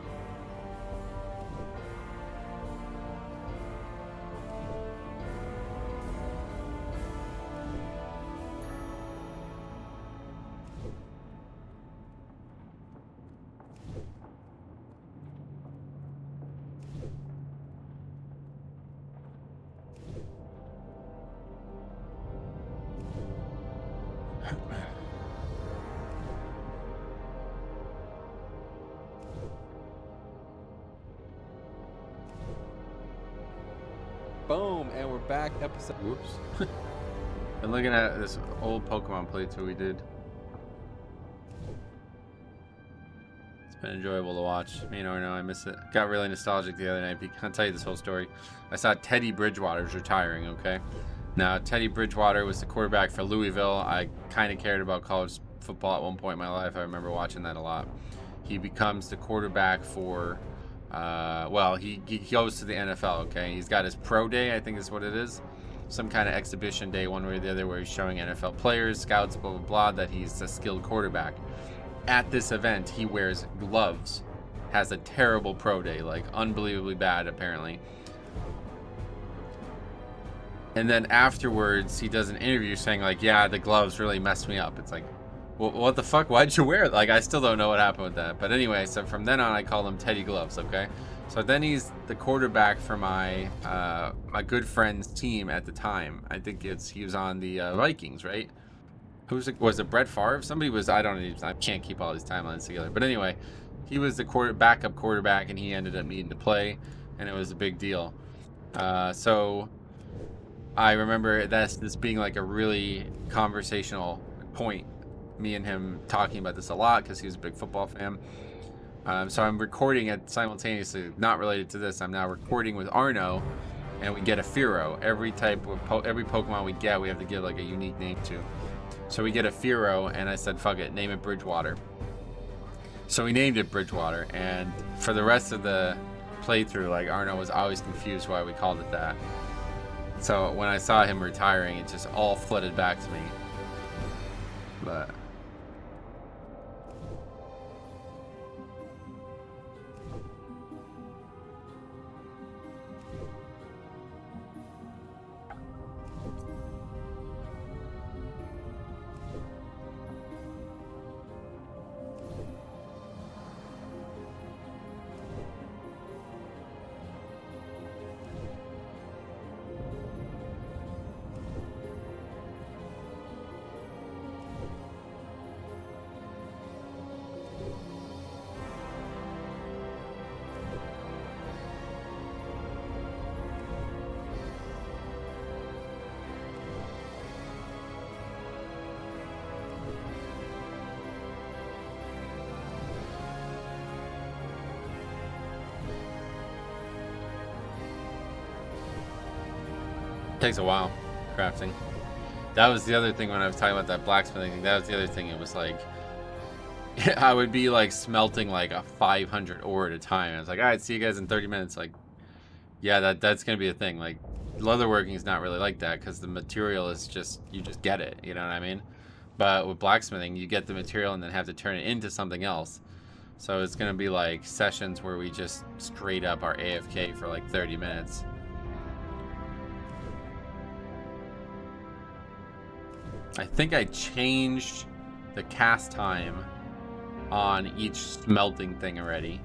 Boom, and we're back. Episode. Whoops. Been looking at this old Pokemon playthrough we did. It's been enjoyable to watch. Me and Orno, I miss it. Got really nostalgic the other night. I'll tell you this whole story. I saw Teddy Bridgewater's retiring, okay? Now, Teddy Bridgewater was the quarterback for Louisville. I kind of cared about college football at one point in my life. I remember watching that a lot. He becomes the quarterback for... well, he goes to the NFL, okay? He's got his pro day, I think is what it is. Some kind of exhibition day, one way or the other, where he's showing NFL players, scouts, blah, blah, blah, that he's a skilled quarterback. At this event, he wears gloves. Has a terrible pro day, like unbelievably bad, apparently. And then afterwards, he does an interview saying, like, yeah, the gloves really messed me up. It's like, well, what the fuck? Why'd you wear it? Like, I still don't know what happened with that. But anyway, so from then on, I call him Teddy Gloves, okay? So then he's the quarterback for my my good friend's team at the time. I think he was on the Vikings, right? Was it Brett Favre? Somebody was, I can't keep all these timelines together. But anyway, he was the backup quarterback, and he ended up needing to play, and it was a big deal. So I remember this being like a really conversational point. Me and him talking about this a lot because he was a big football fan. So I'm recording it simultaneously, not related to this. I'm now recording with Arno, and we get a Fearow. Every Pokemon we get, we have to give like a unique name to. So we get a Fearow, and I said, fuck it, name it Bridgewater. So we named it Bridgewater, and for the rest of the playthrough, like Arno was always confused why we called it that. So when I saw him retiring, it just all flooded back to me. But takes a while crafting. That was the other thing when I was talking about that blacksmithing thing. That was the other thing. It was like I would be like smelting like a 500 ore at a time. I was like, all right, see you guys in 30 minutes. Like, yeah, that's gonna be a thing. Like, leatherworking is not really like that because the material is just, you just get it. You know what I mean? But with blacksmithing, you get the material and then have to turn it into something else. So it's gonna be like sessions where we just straight up are AFK for like 30 minutes. I think I changed the cast time on each smelting thing already,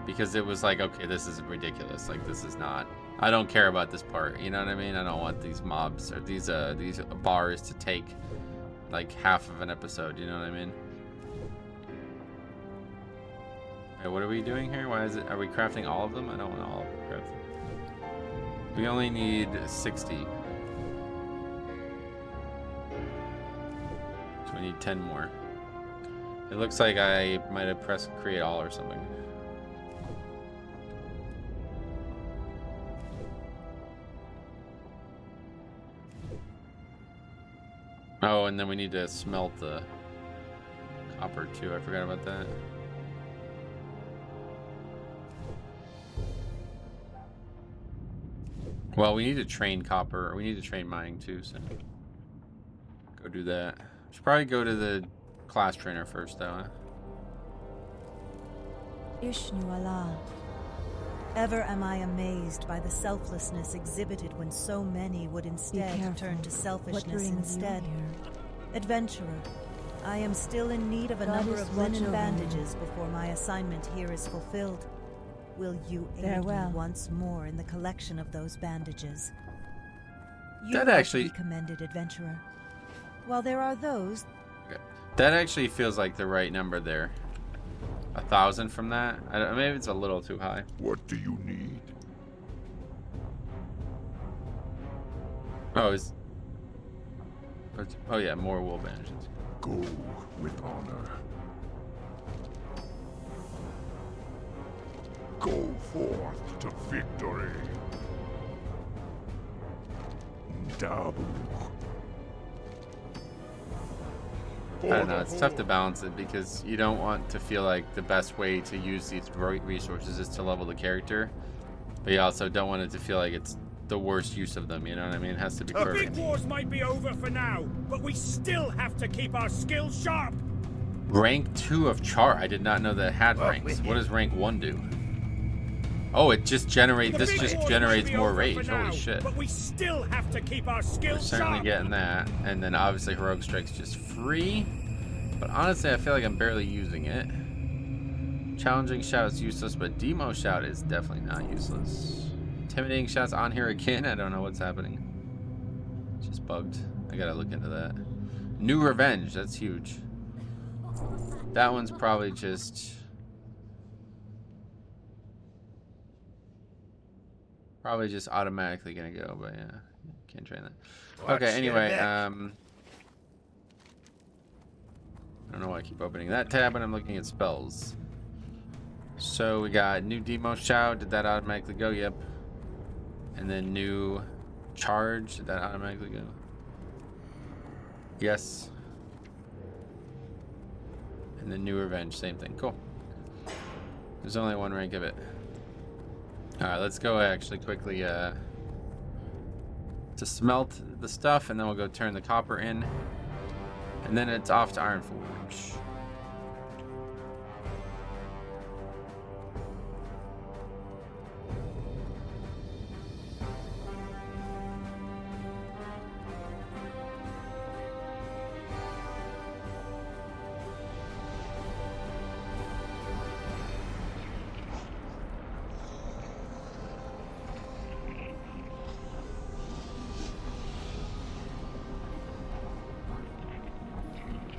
because it was like, okay, this is ridiculous. Like, this is not, I don't care about this part, you know what I mean? I don't want these mobs or these bars to take like half of an episode, you know what I mean? Okay, what are we doing here? Why is it, are we crafting all of them? I don't want all of them crafted. We only need 60. So we need 10 more. It looks like I might have pressed create all or something. Oh, and then we need to smelt the copper too. I forgot about that. Well, we need to train copper. We need to train mining too, so go do that. Should probably go to the class trainer first, though. Huh? Ishnu Allah. Ever am I amazed by the selflessness exhibited when so many would instead turn to selfishness instead. Adventurer, I am still in need of a number of linen bandages before my assignment here is fulfilled. Will you aid me once more in the collection of those bandages? You That actually be commended, adventurer. While there are those, that actually feels like the right number there. 1,000 from that. I don't, maybe it's a little too high. What do you need? Oh, oh yeah, more wool bandages. Go with honor. Go forth to victory. Dabu. I don't know, it's tough to balance it because you don't want to feel like the best way to use these resources is to level the character, but you also don't want it to feel like it's the worst use of them, you know what I mean? It has to be The perfect. big wars might be over for now, but we still have to keep our skills sharp. Rank 2 of Char. I did not know that it had ranks. What does rank 1 do? Oh, it just generates. This just generates more rage. Holy shit! But we still have to keep our We're skills certainly sharp. getting that, and then obviously heroic strike's just free. But honestly, I feel like I'm barely using it. Challenging shout is useless, but demo shout is definitely not useless. Intimidating shout's on here again. I don't know what's happening. It's just bugged. I gotta look into that. New revenge. That's huge. That one's probably just. Probably just automatically gonna go, but yeah, can't train that. Okay, anyway, I don't know why I keep opening that tab when I'm looking at spells. So we got new demo shout. Did that automatically go? Yep. And then new charge. Did that automatically go? Yes. And then new revenge. Same thing. Cool. There's only one rank of it. Alright, let's go actually quickly to smelt the stuff, and then we'll go turn the copper in. And then it's off to Iron Forge.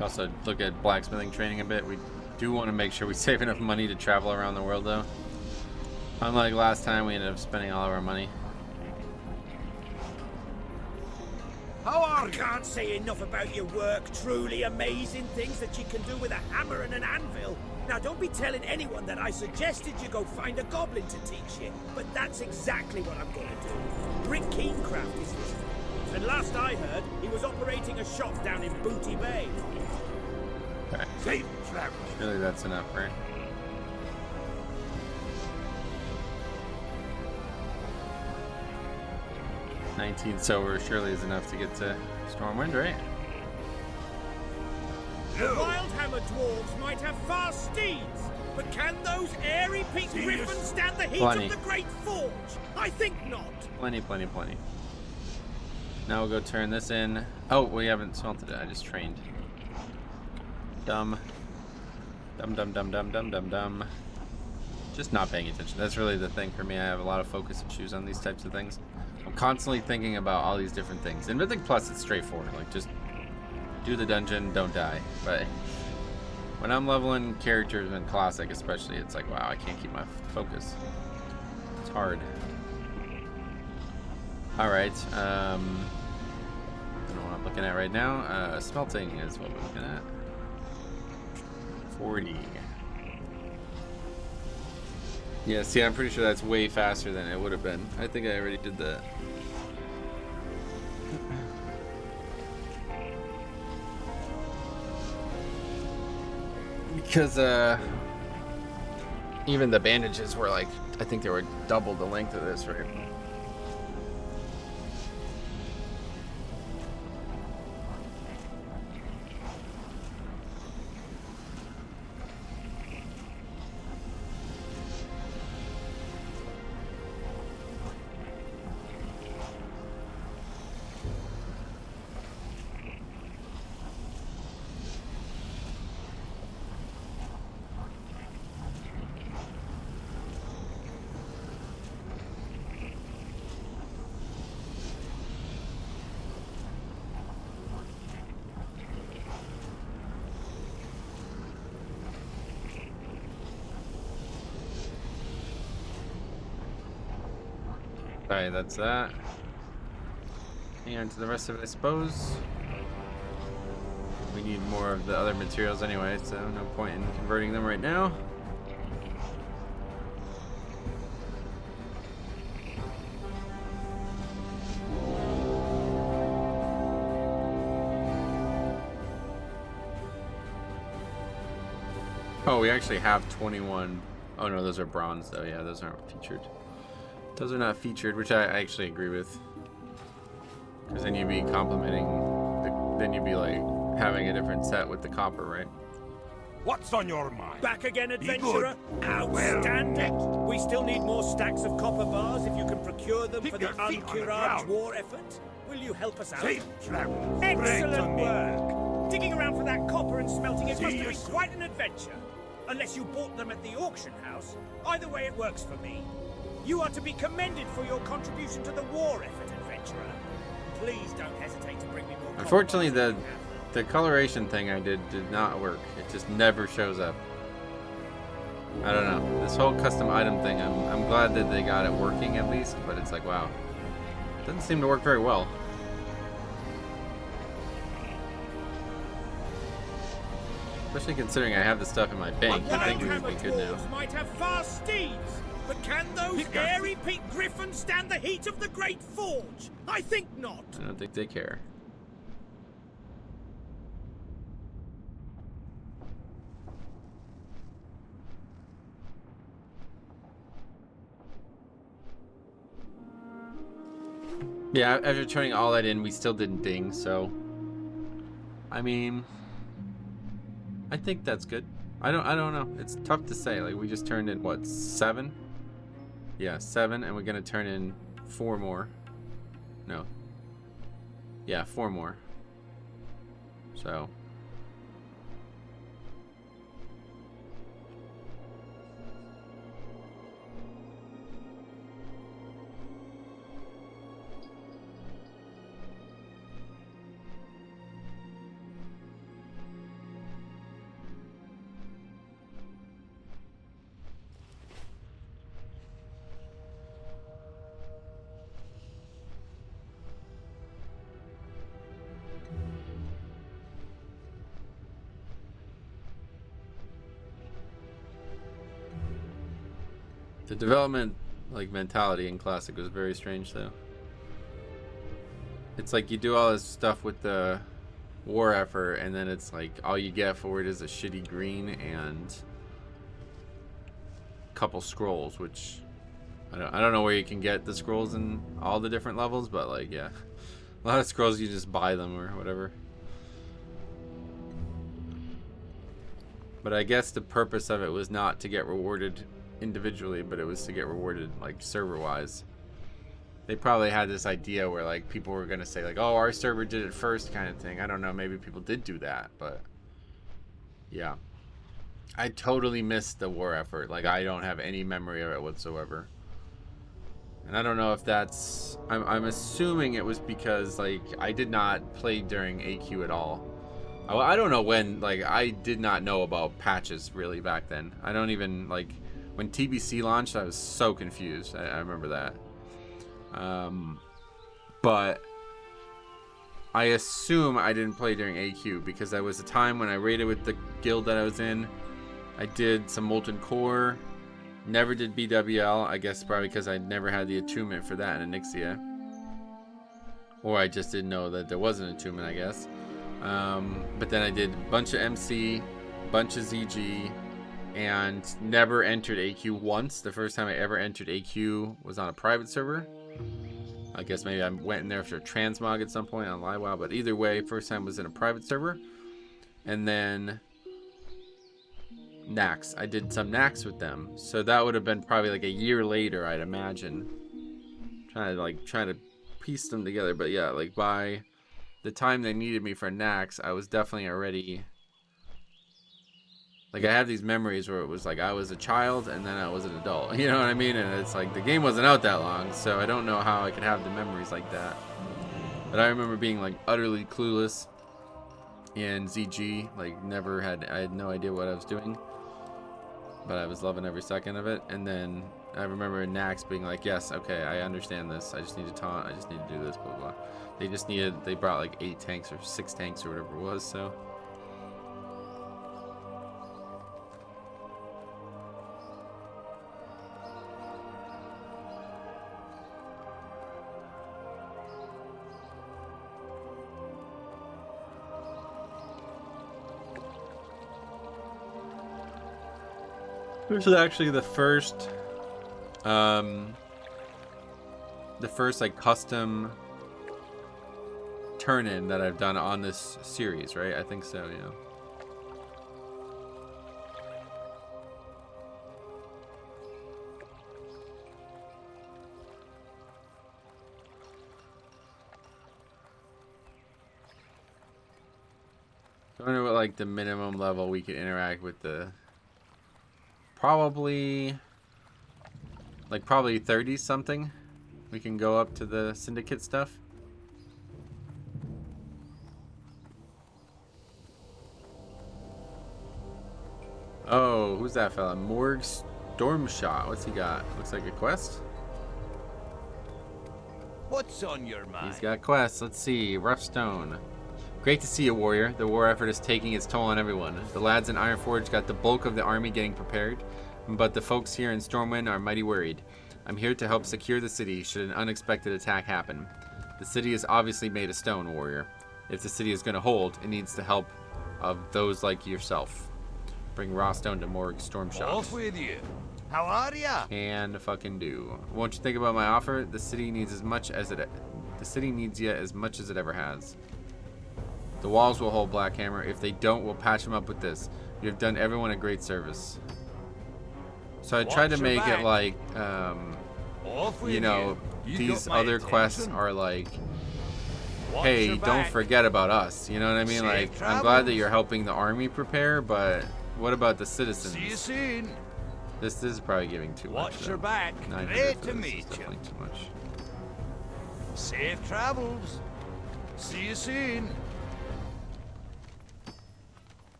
Also look at blacksmithing training a bit. We do want to make sure we save enough money to travel around the world, though. Unlike last time, we ended up spending all of our money. I can't say enough about your work. Truly amazing things that you can do with a hammer and an anvil. Now, don't be telling anyone that I suggested you go find a goblin to teach you, but that's exactly what I'm going to do. Rick Keencraft is his name, and last I heard, he was operating a shop down in Booty Bay. Okay. Safe travel. Surely that's enough, right? $19 silver surely is enough to get to Stormwind, right? The Wildhammer dwarves might have fast steeds, but can those airy pink griffins stand the heat Plenty. of the Great Forge? I think not. Plenty. Now we'll go turn this in. Oh, we haven't smelted it. I just trained. Dumb. Just not paying attention. That's really the thing for me. I have a lot of focus issues on these types of things. I'm constantly thinking about all these different things. In Mythic Plus, it's straightforward. Like, just do the dungeon, don't die. But when I'm leveling characters in Classic especially, it's like, wow, I can't keep my focus. It's hard. Alright, I don't know what I'm looking at right now. Smelting is what we're looking at. 40. Yeah, see, I'm pretty sure that's way faster than it would have been. I think I already did that. Because, even the bandages were like, I think they were double the length of this, right? Alright, that's that. And to the rest of it, I suppose. We need more of the other materials anyway, so no point in converting them right now. Oh, we actually have 21. Oh no, those are bronze though. Yeah, those aren't featured. Those are not featured, which I actually agree with. Because then you'd be complimenting, then you'd be like having a different set with the copper, right? What's on your mind? Back again, Be adventurer? good. Outstanding! We still need more stacks of copper bars if you can procure them Keep for the your feet on the Uncurage ground. war effort. Will you help us out? Safe travel. Excellent work! Digging around for that copper and smelting it See must you have been soon. quite an adventure. Unless you bought them at the auction house. Either way, it works for me. You are to be commended for your contribution to the war effort, adventurer. Please don't hesitate to bring me more copper Unfortunately, bars if you the coloration thing I did not work. It just never shows up. I don't know. This whole custom item thing, I'm glad that they got it working at least, but it's like, wow. It doesn't seem to work very well. Especially considering I have the stuff in my bank. I think we would be good now. Dwarves might have fast steeds, but can those airy pink griffins stand the heat of the Great Forge? I think not. I don't think they care. Yeah, after turning all that in, we still didn't ding, so I mean, I think that's good. I don't know. It's tough to say. Like, we just turned in what, 7? Yeah, 7, and we're gonna turn in 4 more. No. Yeah, 4 more. So the development, like, mentality in Classic was very strange, though. It's like you do all this stuff with the war effort, and then it's like all you get for it is a shitty green and a couple scrolls, which I don't know where you can get the scrolls in all the different levels, but like, yeah, a lot of scrolls you just buy them or whatever. But I guess the purpose of it was not to get rewarded individually, but it was to get rewarded like server-wise. They probably had this idea where like people were gonna say like, oh, our server did it first kind of thing. I don't know, maybe people did do that, but yeah. I totally missed the war effort. Like, I don't have any memory of it whatsoever. And I don't know if that's... I'm assuming it was because, like, I did not play during AQ at all. I don't know when, like, I did not know about patches, really, back then. I don't even, like... When TBC launched, I was so confused. I remember that. But... I assume I didn't play during AQ, because that was a time when I raided with the guild that I was in. I did some Molten Core. Never did BWL. I guess probably because I never had the attunement for that in Onyxia. Or I just didn't know that there was an attunement, I guess. But then I did a bunch of MC, bunch of ZG, and never entered AQ once. The first time I ever entered AQ was on a private server. I guess maybe I went in there after transmog at some point on LiveWow. But either way, first time was in a private server. And then... Nax. I did some Nax with them, so that would have been probably like a year later, I'd imagine. Trying to piece them together, but yeah, like by the time they needed me for Nax, I was definitely already like I have these memories where it was like I was a child and then I was an adult. You know what I mean? And it's like the game wasn't out that long, so I don't know how I could have the memories like that. But I remember being like utterly clueless in ZG, like I had no idea what I was doing. But I was loving every second of it. And then I remember in Nax being like, yes, okay, I understand this. I just need to taunt. I just need to do this, blah, blah. They brought like 8 tanks or 6 tanks or whatever it was, so. This is actually the first like custom turn-in that I've done on this series, right? I think so, yeah. I wonder what like the minimum level we could interact with the probably 30 something. We can go up to the syndicate stuff. Oh, who's that fella? Morg Stormshot. What's he got? Looks like a quest. What's on your mind? He's got quests. Let's see. Rough Stone. Great to see you, warrior. The war effort is taking its toll on everyone. The lads in Ironforge got the bulk of the army getting prepared, but the folks here in Stormwind are mighty worried. I'm here to help secure the city should an unexpected attack happen. The city is obviously made of stone, warrior. If the city is going to hold, it needs the help of those like yourself. Bring raw stone to Morg Stormshot. Off with you. How are ya? And fucking do. Won't you think about my offer? The city needs you as much as it ever has. The walls will hold Blackhammer. If they don't, we'll patch them up with this. You have done everyone a great service. So I tried to make it like, you know, these other quests are like, hey, don't forget about us. You know what I mean? Like, I'm glad that you're helping the army prepare, but what about the citizens? See you soon. This is probably giving too much. Watch your back. 900 Great for to this meet is definitely too much. Safe travels. See you soon.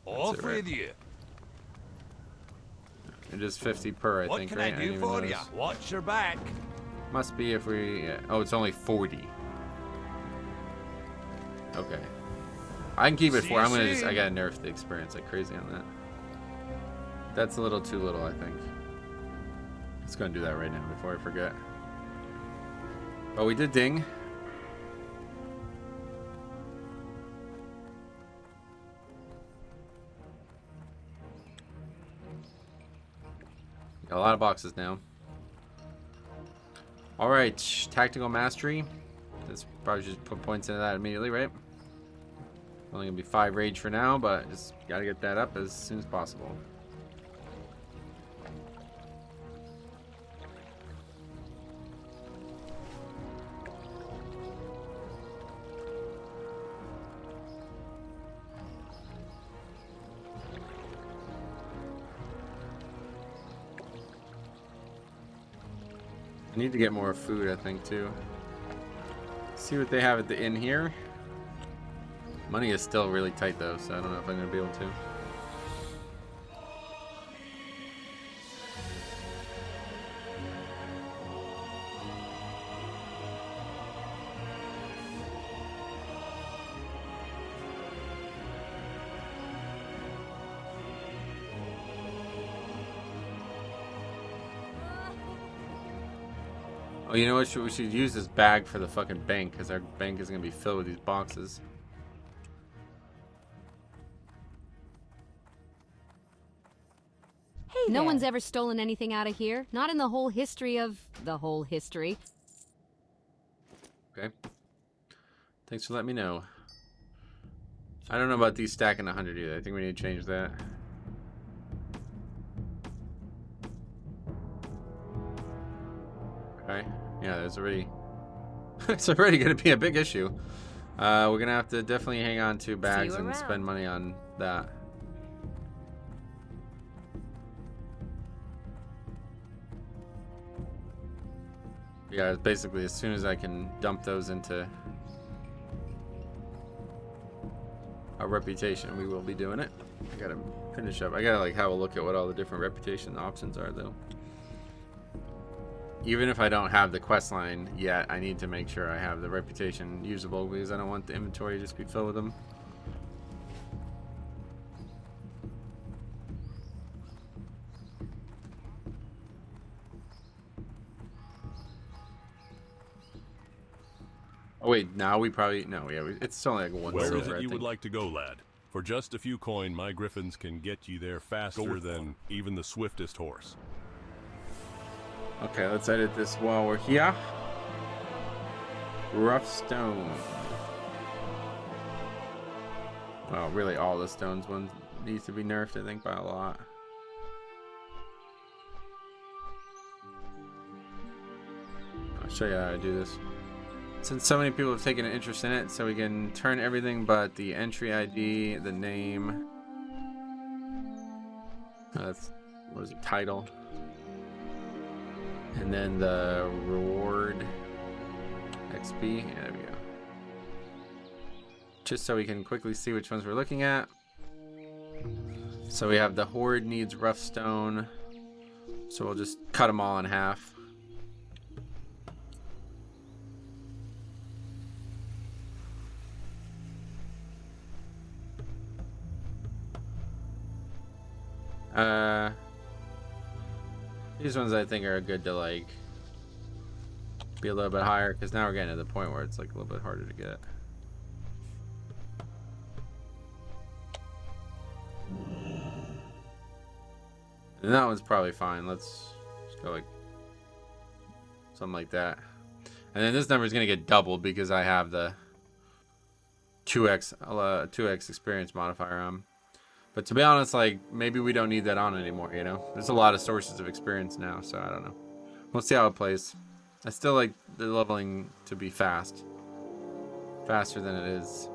Off it, right? with you. It is 50 per, I What think, can right? I do for you? Watch your back. Must be if we... Yeah. Oh, it's only 40. Okay. I can keep it for... I'm gonna just... I gotta nerf the experience like crazy on that. That's a little too little, I think. Just gonna do that right now before I forget. Oh, we did ding. Got a lot of boxes now. Alright, tactical mastery. Let's probably just put points into that immediately, right? Only gonna be 5 rage for now, but just gotta get that up as soon as possible. I need to get more food, I think, too. See what they have at the inn here. Money is still really tight, though, so I don't know if I'm going to be able to. Oh, you know what? We should use this bag for the fucking bank, because our bank is going to be filled with these boxes. Hey, no one's ever stolen anything out of here. Not in the whole history of the whole history. Okay. Thanks for letting me know. I don't know about these stacking 100 either. I think we need to change that. Okay. Yeah, there's already... it's already going to be a big issue. We're going to have to definitely hang on to bags and spend money on that. Yeah, basically as soon as I can dump those into a reputation, we will be doing it. I gotta finish up. I gotta like have a look at what all the different reputation options are, though. Even if I don't have the quest line yet, I need to make sure I have the reputation usable, because I don't want the inventory to just be filled with them. Oh wait, now we probably it's still like one Where silver, is it I you think. would like to go, lad? For just a few coin, my griffins can get you there faster than even the swiftest horse. Okay, let's edit this while we're here. Rough stone. Well, really all the stones one needs to be nerfed, I think, by a lot. I'll show you how to do this. Since so many people have taken an interest in it, so we can turn everything but the entry ID, the name, what is it, title, and then the reward XP. Yeah, there we go. Just so we can quickly see which ones we're looking at. So we have the horde needs rough stone, so we'll just cut them all in half. These ones I think are good to like be a little bit higher, because now we're getting to the point where it's like a little bit harder to get. And that one's probably fine. Let's just go like something like that. And then this number is gonna get doubled because I have the 2x experience modifier on. But to be honest, like, maybe we don't need that on anymore, you know? There's a lot of sources of experience now, so I don't know. We'll see how it plays. I still like the leveling to be fast. Faster than it is.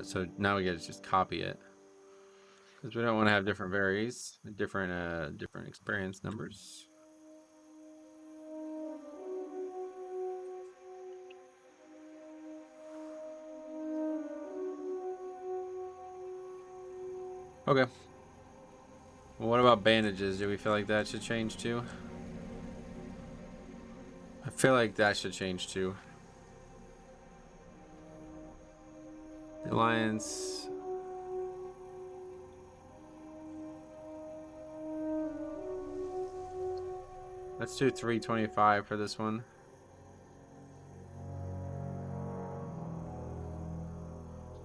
So now we get to just copy it. Because we don't want to have different different experience numbers. Okay. Well, what about bandages? Do we feel like that should change too? I feel like that should change too. The Alliance. Let's do 325 for this one.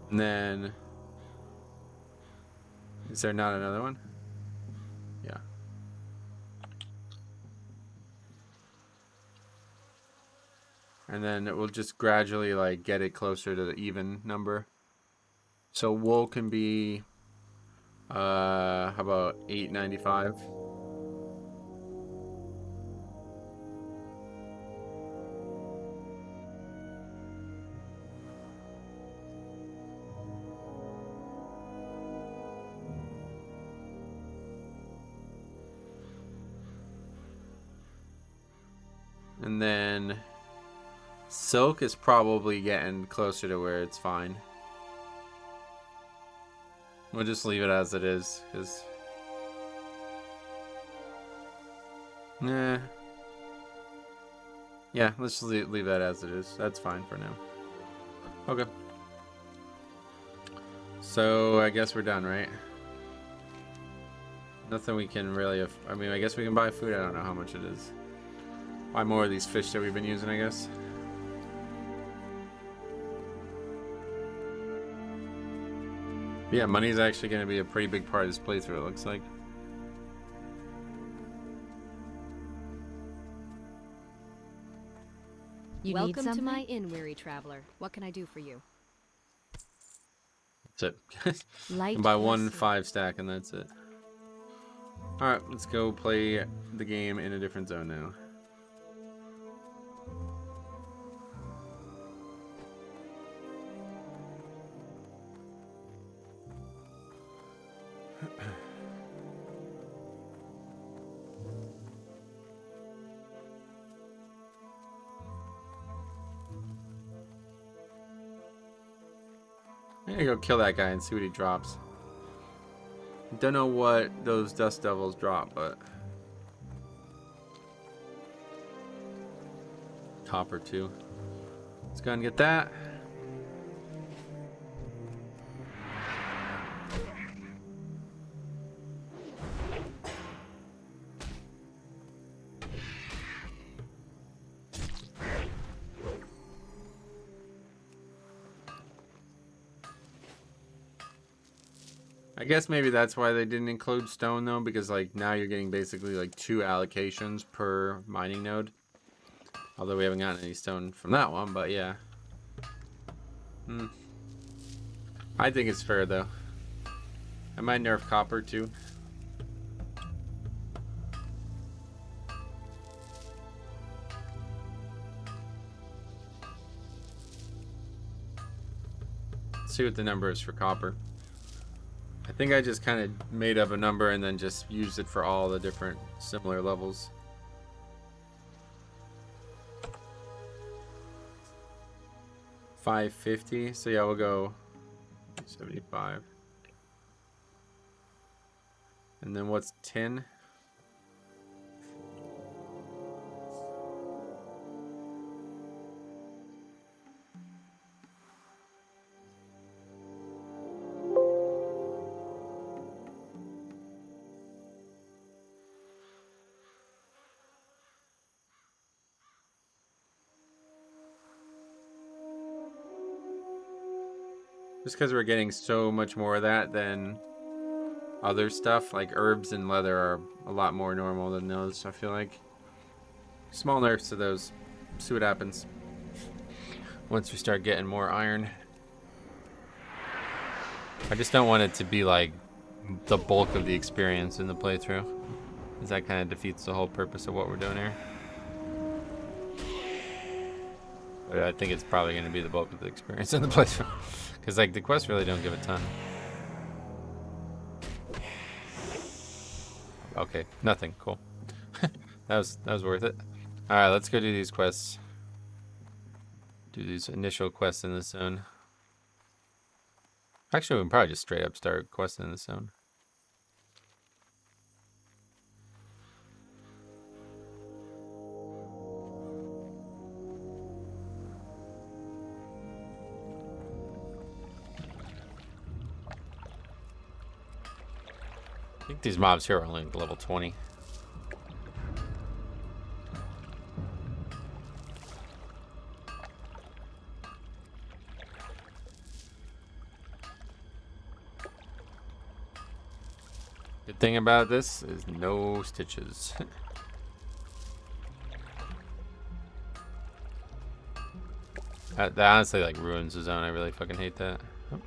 And then... is there not another one? Yeah. And then it will just gradually like get it closer to the even number. So wool can be how about 8.95? And then silk is probably getting closer to where it's fine. We'll just leave it as it is, because... Nah. Yeah, let's just leave that as it is. That's fine for now. Okay. So, I guess we're done, right? Nothing we can really... I mean, I guess we can buy food. I don't know how much it is. Buy more of these fish that we've been using, I guess. Yeah, money's actually going to be a pretty big part of this playthrough, it looks like. Welcome to my inn, weary traveler. What can I do for you? That's it. And buy one 5-stack and that's it. Alright, let's go play the game in a different zone now. I'm gonna go kill that guy and see what he drops. Don't know what those dust devils drop, but copper too. Let's go and get that. I guess maybe that's why they didn't include stone though, because like now you're getting basically like 2 allocations per mining node. Although we haven't gotten any stone from that one, but yeah. I think it's fair though. I might nerf copper too. Let's see what the number is for copper. I think I just kind of made up a number and then just used it for all the different similar levels. $5.50. So yeah, we'll go 75. And then what's 10? Just because we're getting so much more of that than other stuff, like herbs and leather are a lot more normal than those, I feel like. Small nerfs to those. See what happens once we start getting more iron. I just don't want it to be like the bulk of the experience in the playthrough, because that kind of defeats the whole purpose of what we're doing here. But I think it's probably going to be the bulk of the experience in the playthrough. Because like the quests really don't give a ton. Okay, nothing. Cool. that was worth it. All right, let's go do these quests. Do these initial quests in this zone. Actually, we can probably just straight up start questing in this zone. I think these mobs here are only level 20. Good thing about this is no stitches. That honestly like ruins the zone. I really fucking hate that. Oh.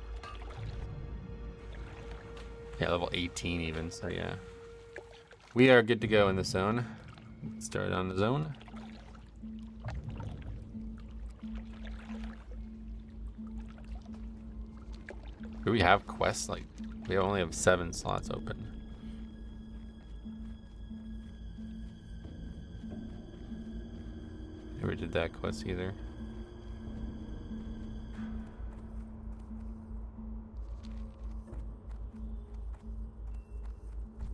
Yeah, level 18 even, so yeah. We are good to go in the zone. Let's start on the zone. Do we have quests? Like, we only have 7 slots open. Never did that quest either.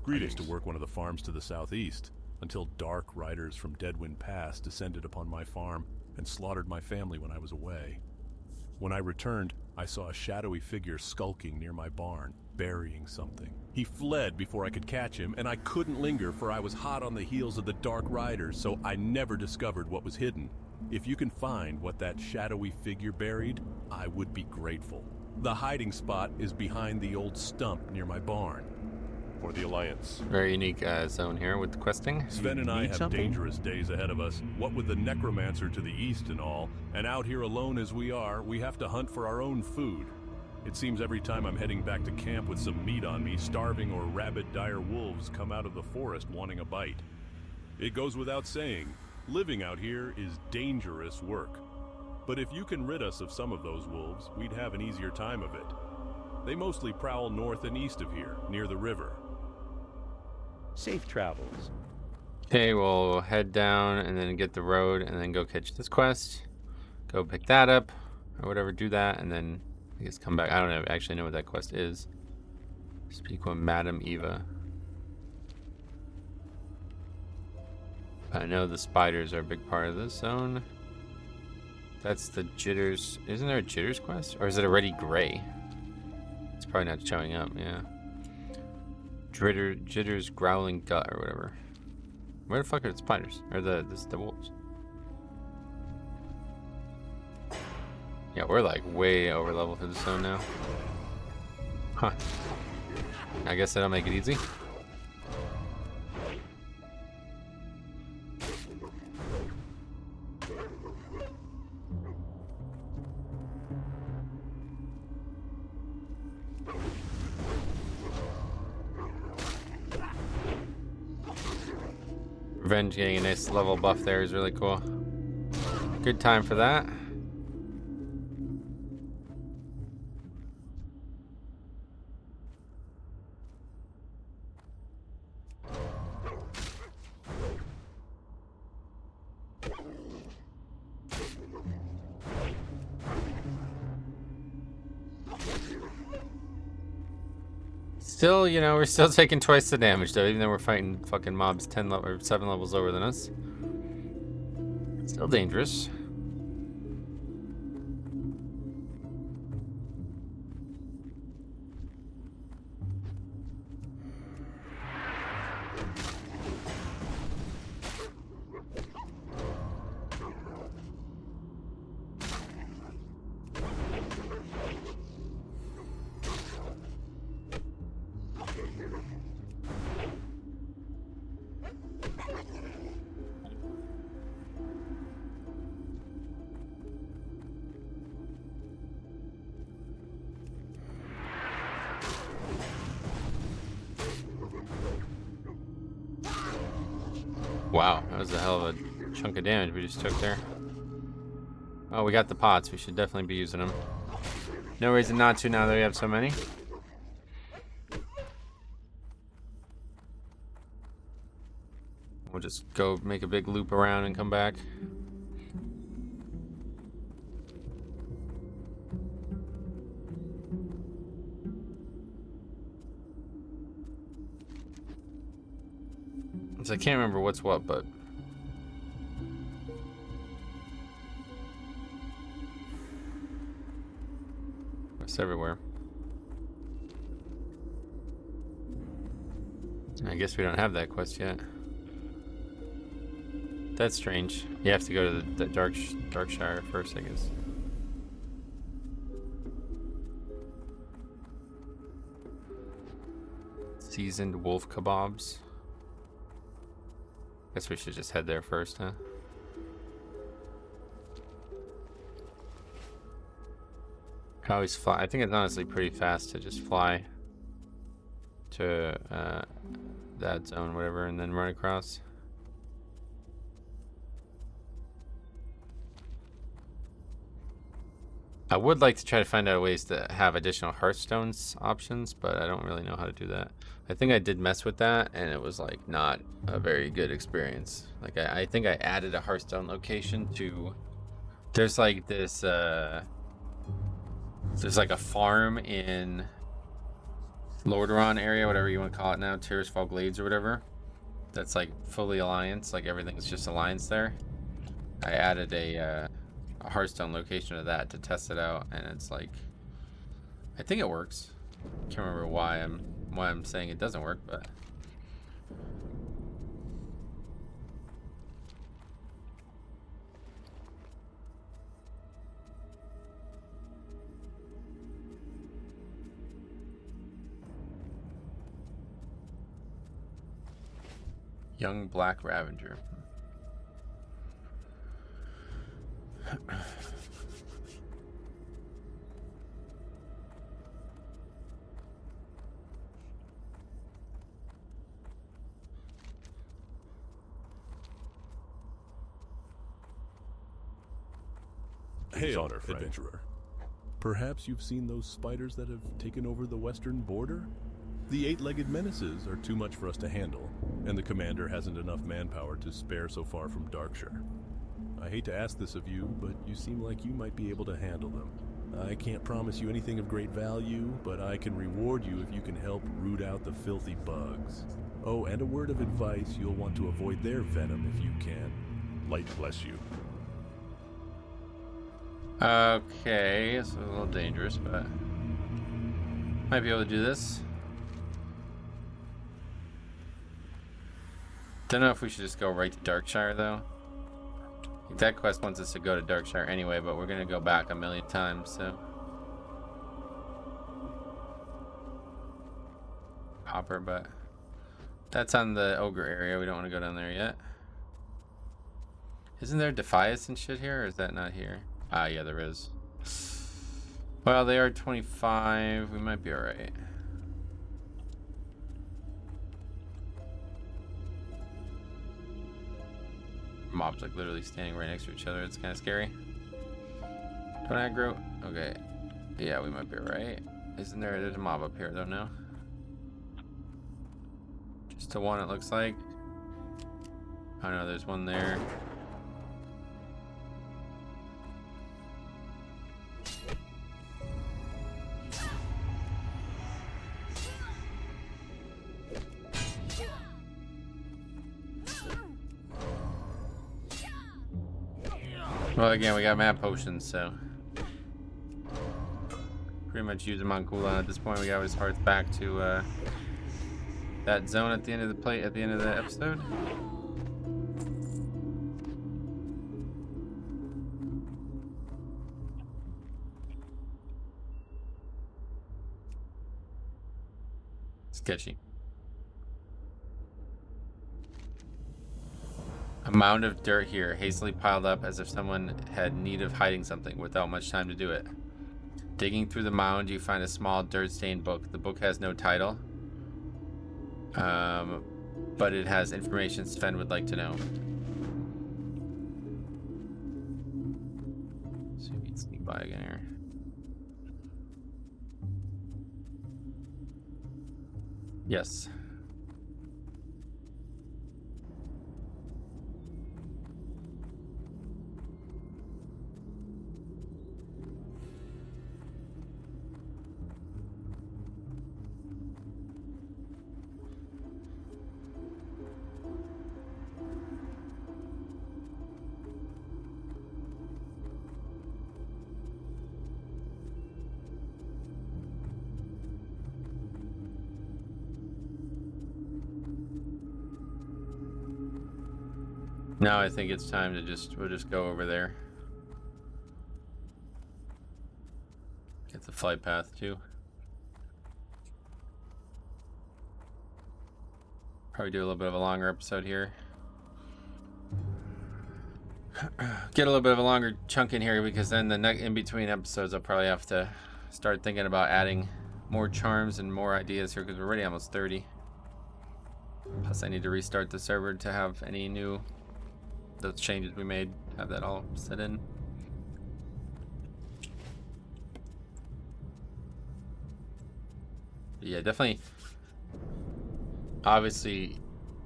Greetings to work one of the farms to the southeast, until dark riders from Deadwind Pass descended upon my farm and slaughtered my family when I was away. When I returned, I saw a shadowy figure skulking near my barn, burying something. He fled before I could catch him, and I couldn't linger for I was hot on the heels of the dark riders, so I never discovered what was hidden. If you can find what that shadowy figure buried, I would be grateful. The hiding spot is behind the old stump near my barn. For the Alliance. Very unique zone here with questing. Sven and I have dangerous days ahead of us, what with the necromancer to the east and all, and out here alone as we are, we have to hunt for our own food. It seems every time I'm heading back to camp with some meat on me, starving or rabid dire wolves come out of the forest wanting a bite. It goes without saying, living out here is dangerous work. But if you can rid us of some of those wolves, we'd have an easier time of it. They mostly prowl north and east of here, near the river. Safe travels. Okay, we'll head down and then get the road and then go catch this quest. Go pick that up or whatever, do that, and then I guess come back. I don't actually know what that quest is. Speak with Madam Eva. I know the spiders are a big part of this zone. That's the Jitters. Isn't there a Jitters quest? Or is it already gray? It's probably not showing up, yeah. Jitters growling gut or whatever. Where the fuck are the spiders? Or the wolves? Yeah, we're like way over level for this zone now. Huh. I guess that'll make it easy. Revenge getting a nice level buff there is really cool. Good time for that. Still, you know, we're still taking twice the damage though, even though we're fighting fucking mobs 10 or 7 levels lower than us. Still dangerous. Wow, that was a hell of a chunk of damage we just took there. Oh, we got the pots. We should definitely be using them. No reason not to now that we have so many. We'll just go make a big loop around and come back. I can't remember what's what, but it's everywhere. I guess we don't have that quest yet. That's strange. You have to go to the Darkshire first, I guess. Seasoned wolf kebabs. Guess we should just head there first, huh? Can always fly. I think it's honestly pretty fast to just fly. to that zone, whatever, and then run across. I would like to try to find out ways to have additional Hearthstones options, but I don't really know how to do that. I think I did mess with that, and it was like not a very good experience. Like I think I added a Hearthstone location to. There's like this. There's like a farm in Lordaeron area, whatever you want to call it now, Tirisfal Glades or whatever. That's like fully Alliance. Like everything's just Alliance there. I added a Hearthstone location of that to test it out, and it's like, I think it works. Can't remember why I'm saying it doesn't work, but Young Black Ravenger. Hail, adventurer. Perhaps you've seen those spiders that have taken over the western border? The eight-legged menaces are too much for us to handle, and the commander hasn't enough manpower to spare so far from Darkshire. I hate to ask this of you, but you seem like you might be able to handle them. I can't promise you anything of great value, but I can reward you if you can help root out the filthy bugs. Oh, and a word of advice, you'll want to avoid their venom if you can. Light bless you. Okay, it's a little dangerous, but might be able to do this. Don't know if we should just go right to Darkshire though. That quest wants us to go to Darkshire anyway, but we're gonna go back a million times, so. Hopper, but that's on the ogre area. We don't want to go down there yet. Isn't there Defias and shit here, or is that not here? Ah, yeah, there is. Well, they are 25. We might be alright. Mobs like literally standing right next to each other. It's kind of scary. Don't aggro. Okay. Yeah, we might be alright. Isn't there? There's a mob up here, though, no? Just the one, it looks like. Oh no, there's one there. Well, again, we got map potions, so pretty much use them on cooldown at this point. We got his hearts back to that zone at the end of the at the end of the episode. Sketchy. A mound of dirt here, hastily piled up as if someone had need of hiding something without much time to do it. Digging through the mound, you find a small dirt-stained book. The book has no title, but it has information Sven would like to know. So we can sneak by again here. Yes. Now I think it's time to we'll just go over there. Get the flight path too. Probably do a little bit of a longer episode here. Get a little bit of a longer chunk in here because then in between episodes I'll probably have to start thinking about adding more charms and more ideas here because we're already almost 30. Plus, I need to restart the server to have any new those changes we made, have that all set in. Yeah, definitely. Obviously,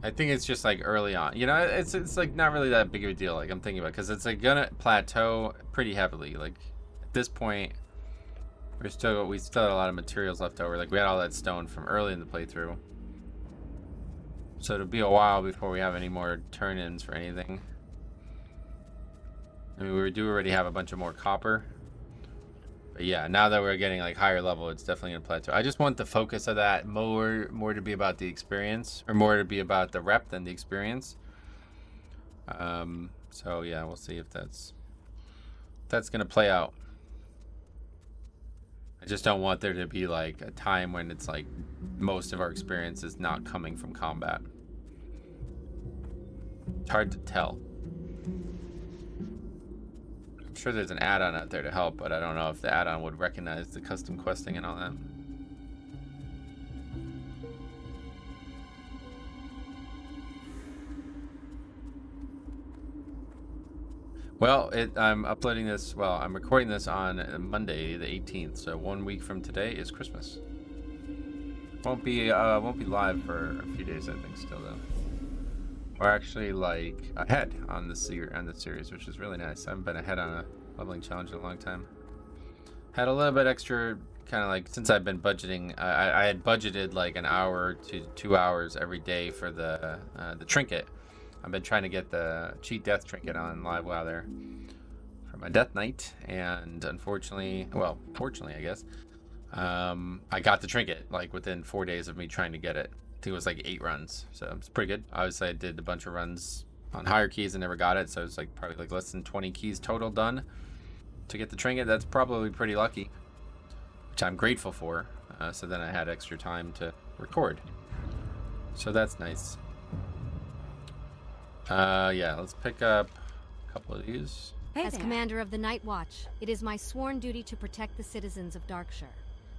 I think it's just like early on. You know, it's like not really that big of a deal. Like I'm thinking about, because it's like gonna plateau pretty heavily. Like at this point, we still had a lot of materials left over. Like we had all that stone from early in the playthrough. So it'll be a while before we have any more turn-ins for anything. I mean, we do already have a bunch of more copper. But yeah, now that we're getting like higher level, it's definitely gonna plateau. I just want the focus of that more to be about the experience, or more to be about the rep than the experience. So yeah, we'll see if that's gonna play out. I just don't want there to be like a time when it's like most of our experience is not coming from combat. It's hard to tell. I'm sure there's an add-on out there to help, but I don't know if the add-on would recognize the custom questing and all that. Well, I'm uploading this, well, I'm recording this on Monday the 18th, so 1 week from today is Christmas. Won't be live for a few days, I think, still though. We're actually like ahead on the series, which is really nice. I haven't been ahead on a leveling challenge in a long time. Had a little bit extra, kind of like, since I've been budgeting, I had budgeted like an hour to 2 hours every day for the trinket. I've been trying to get the cheat death trinket on live WoW there for my death knight, and unfortunately, well, fortunately, I guess, I got the trinket like within 4 days of me trying to get it. I think it was like 8 runs, so it's pretty good. Obviously, I did a bunch of runs on higher keys and never got it, so it's like probably like less than 20 keys total done to get the trinket. That's probably pretty lucky, which I'm grateful for. So then I had extra time to record, so that's nice. Yeah, let's pick up a couple of these. As commander of the Night Watch, it is my sworn duty to protect the citizens of Darkshire.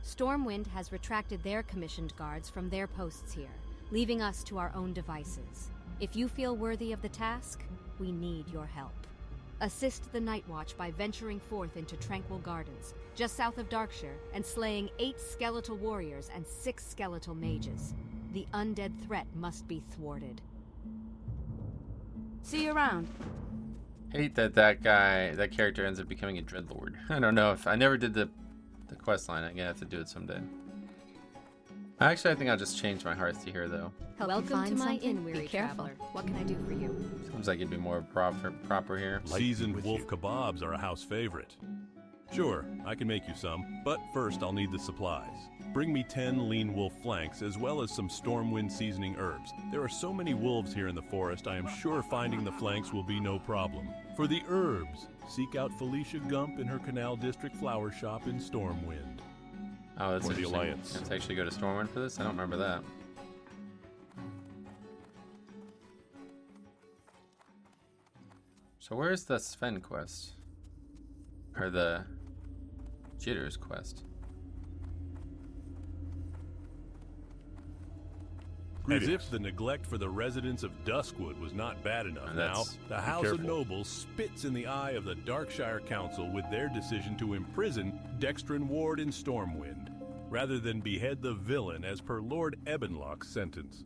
Stormwind has retracted their commissioned guards from their posts here, leaving us to our own devices. If you feel worthy of the task, we need your help. Assist the Night Watch by venturing forth into Tranquil Gardens, just south of Darkshire, and slaying 8 skeletal warriors and 6 skeletal mages. The undead threat must be thwarted. See you around. Hate that character ends up becoming a dreadlord. I don't know if I never did the quest line. I'm gonna have to do it someday. Actually, I think I'll just change my hearth to here though. Welcome to my inn, weary traveler. What can I do for you? Seems like it'd be more proper here. Seasoned wolf kebabs are a house favorite. Sure, I can make you some, but first I'll need the supplies. Bring me 10 lean wolf flanks, as well as some Stormwind seasoning herbs. There are so many wolves here in the forest, I am sure finding the flanks will be no problem. For the herbs, seek out Felicia Gump in her Canal District flower shop in Stormwind. Oh, that's For the interesting. Alliance. Let's actually go to Stormwind for this? I don't remember that. So where's the Sven quest? Or the Jitters quest? As if the neglect for the residents of Duskwood was not bad enough now, the House of Nobles spits in the eye of the Darkshire Council with their decision to imprison Dextrin Ward in Stormwind, rather than behead the villain as per Lord Ebenlock's sentence.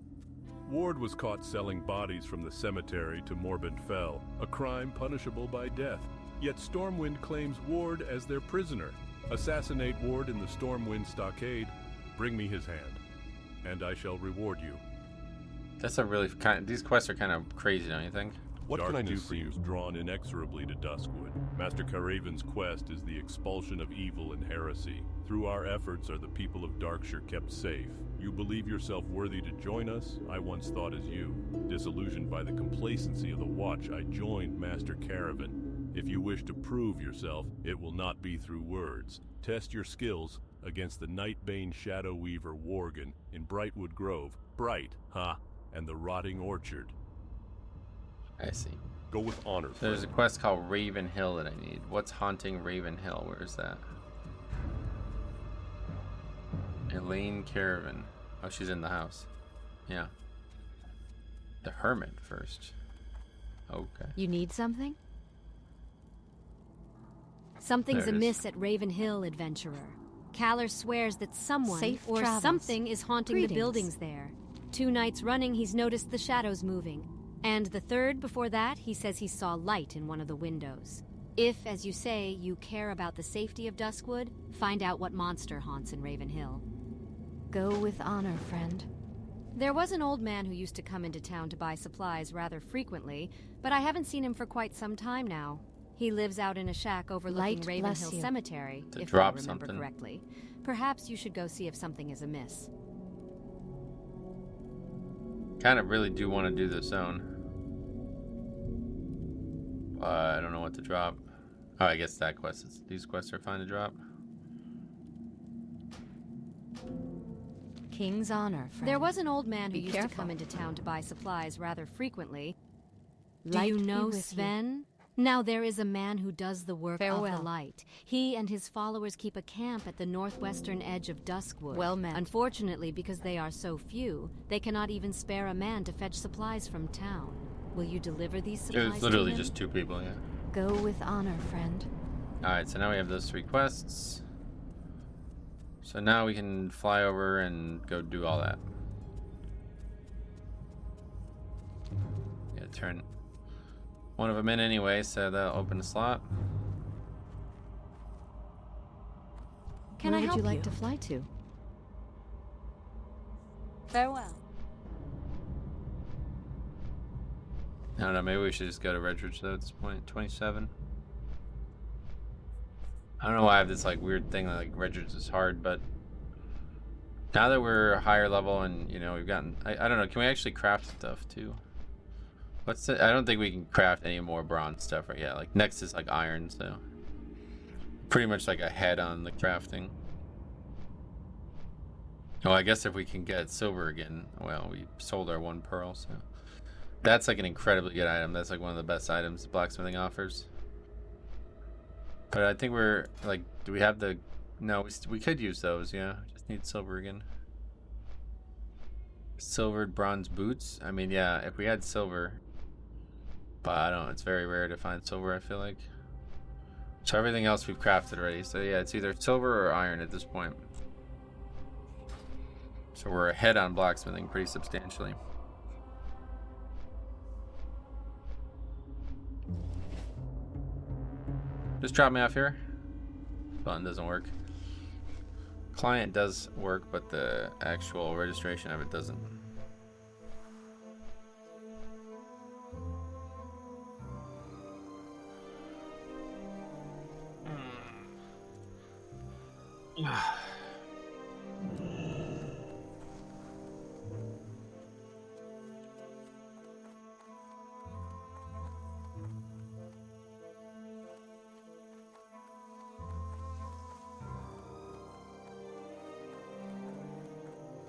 Ward was caught selling bodies from the cemetery to Morbid Fell, a crime punishable by death. Yet Stormwind claims Ward as their prisoner. Assassinate Ward in the Stormwind stockade, bring me his hand, and I shall reward you. That's a really these quests are kind of crazy, don't you think? What can I do for you? Drawn inexorably to Duskwood. Master Caraven's quest is the expulsion of evil and heresy. Through our efforts are the people of Darkshire kept safe. You believe yourself worthy to join us? I once thought as you. Disillusioned by the complacency of the Watch, I joined Master Caravan. If you wish to prove yourself, it will not be through words. Test your skills against the Nightbane Shadow Weaver Worgen in Brightwood Grove. Bright, huh? And the Rotting Orchard. I see. Go with honor. So there's a quest called Raven Hill that I need. What's haunting Raven Hill? Where is that? Elaine Caravan. Oh, she's in the house. Yeah. The Hermit first. Okay. You need something? Something's There it is. amiss at Raven Hill, adventurer. Kaller swears that someone Safe or travels. something is haunting Greetings. the buildings there. 2 nights running, he's noticed the shadows moving. And the 3rd before that, he says he saw light in one of the windows. If, as you say, you care about the safety of Duskwood, find out what monster haunts in Raven Hill. Go with honor, friend. There was an old man who used to come into town to buy supplies rather frequently, but I haven't seen him for quite some time now. He lives out in a shack overlooking Light Raven bless Hill you. Cemetery, To if I drop remember something. correctly. Perhaps you should go see if something is amiss. Kind of really do want to do the zone. I don't know what to drop. Oh, I guess that quest is, these quests are fine to drop. King's honor, friend. There was an old man who Be used to careful. come into town to buy supplies rather frequently. Light Do you be know with you. Sven? Now there is a man who does the work of Farewell. the light. He and his followers keep a camp at the northwestern edge of Duskwood. Well met. Unfortunately, because they are so few, they cannot even spare a man to fetch supplies from town. Will you deliver these It supplies was to literally him? just 2 people, yeah. Go with honor, friend. Alright, so now we have those 3 quests. So now we can fly over and go do all that. Yeah, turn one of them in anyway, so that'll open a slot. Can Where I would help you like you? to fly to? Farewell. I don't know, maybe we should just go to Redridge though at this point. 27. I don't know why I have this like weird thing that like Redridge is hard, but now that we're higher level and you know we've gotten I don't know, can we actually craft stuff too? What's the, I don't think we can craft any more bronze stuff right yet. Like next is like iron, so pretty much like ahead on the crafting. Oh, I guess if we can get silver again, well, we sold our 1 pearl, so that's like an incredibly good item. That's like one of the best items the blacksmithing offers. But I think we're like, do we have the? No, we could use those. Yeah, just need silver again. Silvered bronze boots. I mean, yeah, if we had silver. But I don't know, it's very rare to find silver, I feel like. So everything else we've crafted already. So yeah, it's either silver or iron at this point. So we're ahead on blacksmithing pretty substantially. Just drop me off here. Button doesn't work. Client does work, but the actual registration of it doesn't.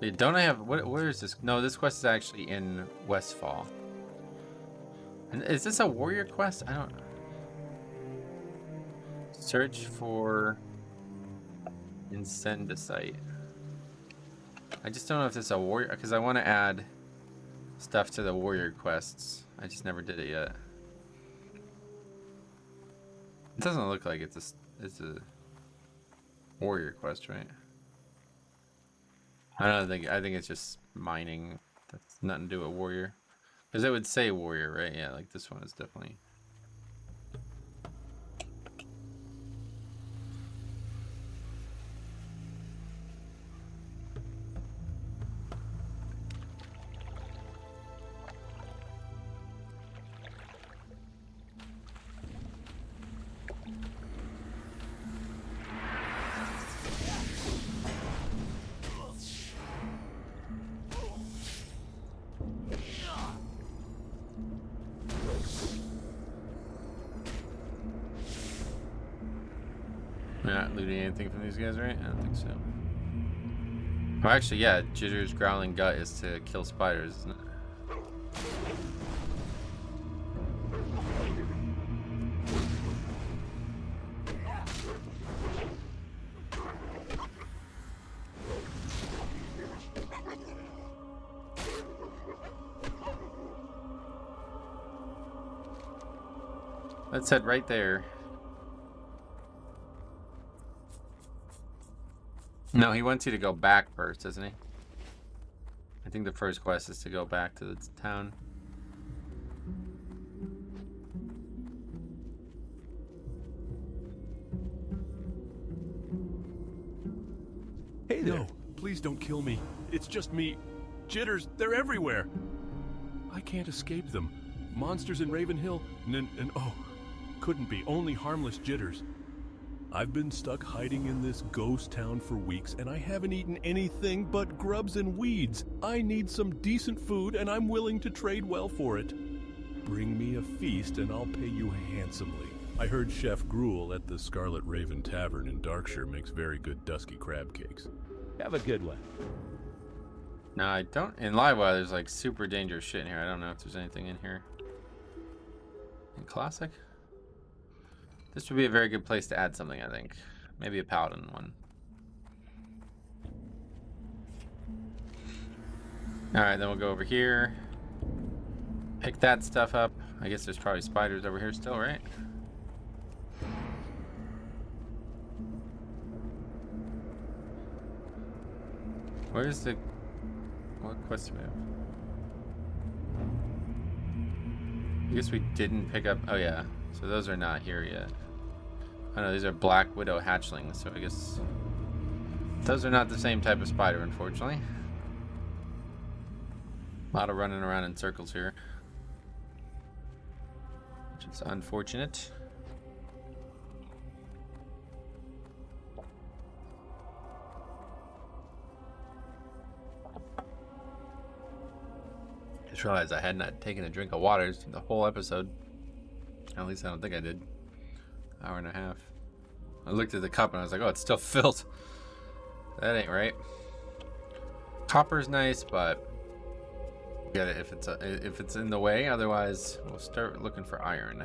Wait, don't I have where is this? No, this quest is actually in Westfall. And is this a warrior quest? I don't. Search for Incendicite. I just don't know if this is a warrior because I want to add stuff to the warrior quests. I just never did it yet. It doesn't look like it's a warrior quest, right? I think it's just mining. That's nothing to do with warrior. Because it would say warrior, right? Yeah, like this one is definitely. We're not looting anything from these guys, right? I don't think so. Well, actually, yeah, Jitter's growling gut is to kill spiders, isn't it? Let's head right there. No, he wants you to go back first, doesn't he? I think the first quest is to go back to the town. Hey there. No, please don't kill me. It's just me. Jitters, they're everywhere. I can't escape them. Monsters in Ravenhill, and oh, couldn't be. Only harmless jitters. I've been stuck hiding in this ghost town for weeks, and I haven't eaten anything but grubs and weeds. I need some decent food, and I'm willing to trade well for it. Bring me a feast, and I'll pay you handsomely. I heard Chef Gruel at the Scarlet Raven Tavern in Darkshire makes very good dusky crab cakes. Have a good one. No, I don't. In Live-Wire, there's like super dangerous shit in here. I don't know if there's anything in here. In Classic? This would be a very good place to add something, I think. Maybe a paladin one. Alright, then we'll go over here. Pick that stuff up. I guess there's probably spiders over here still, right? Where's the... What quest do we have? I guess we didn't pick up... Oh, yeah. So those are not here yet. Oh, no, these are Black Widow hatchlings. So I guess... Those are not the same type of spider, unfortunately. A lot of running around in circles here. Which is unfortunate. Just realized I had not taken a drink of water the whole episode. At least I don't think I did. Hour and a half. I looked at the cup and I was like, oh, it's still filled. That ain't right. Copper's nice, but get it if it's in the way. Otherwise, we'll start looking for iron.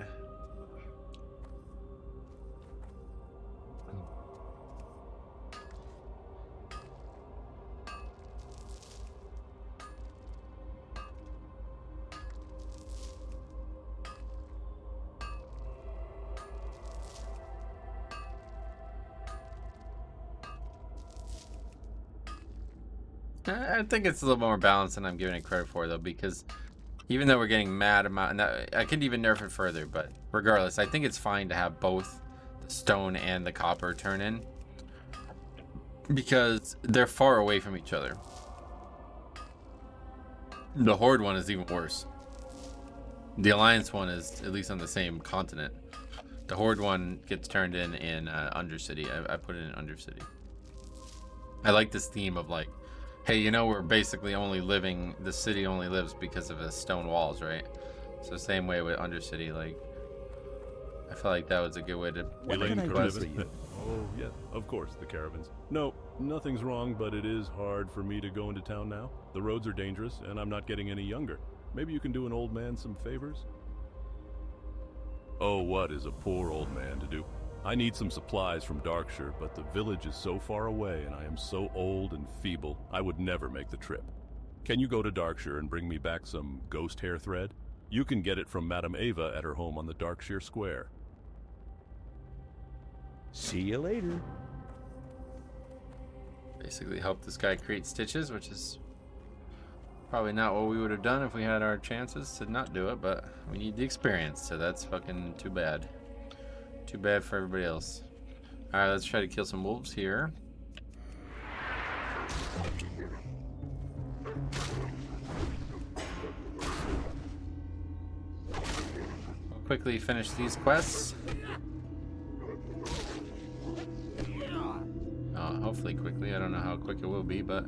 I think it's a little more balanced than I'm giving it credit for, though, because even though we're getting mad amount, I could even nerf it further, but regardless, I think it's fine to have both the stone and the copper turn in, because they're far away from each other. The Horde one is even worse. The Alliance one is at least on the same continent. The Horde one gets turned in Undercity. I put it in Undercity. I like this theme of like, hey, you know, we're basically only living, the city only lives because of the stone walls, right? So same way with Undercity, like, I feel like that was a good way to... What can I do for you? Oh, yeah, of course, the caravans. No, nothing's wrong, but it is hard for me to go into town now. The roads are dangerous, and I'm not getting any younger. Maybe you can do an old man some favors? Oh, what is a poor old man to do? I need some supplies from Darkshire, but the village is so far away and I am so old and feeble, I would never make the trip. Can you go to Darkshire and bring me back some ghost hair thread? You can get it from Madame Ava at her home on the Darkshire Square. See you later. Basically help this guy create stitches, which is probably not what we would have done if we had our chances to not do it, but we need the experience, so that's fucking too bad. Too bad for everybody else. Alright, let's try to kill some wolves here. We'll quickly finish these quests. Hopefully quickly. I don't know how quick it will be, but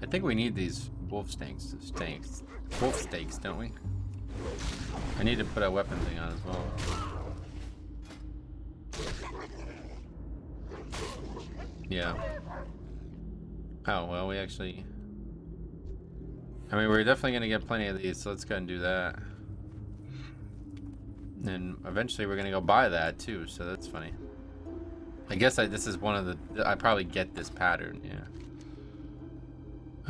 I think we need these wolf steaks, wolf steaks, don't we? I need to put a weapon thing on as well. Yeah. Oh, well, we actually... I mean, we're definitely going to get plenty of these, so let's go and do that. And eventually we're going to go buy that, too, so that's funny. I guess this is one of the... I probably get this pattern, yeah.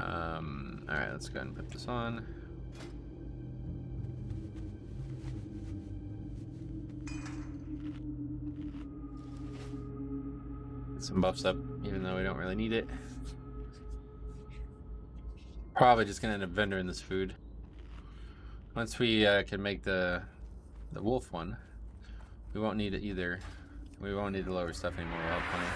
Alright, let's go ahead and put this on. some buffs up, even though we don't really need it. Probably just gonna end up vendoring this food. Once we can make the wolf one, we won't need it either. We won't need the lower stuff anymore. We'll have plenty.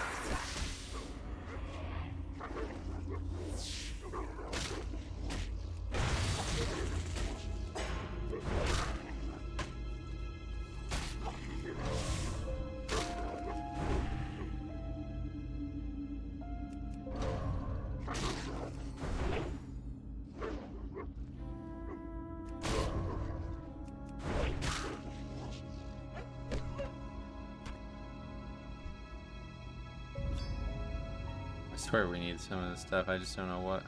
I swear we need some of this stuff. I just don't know what.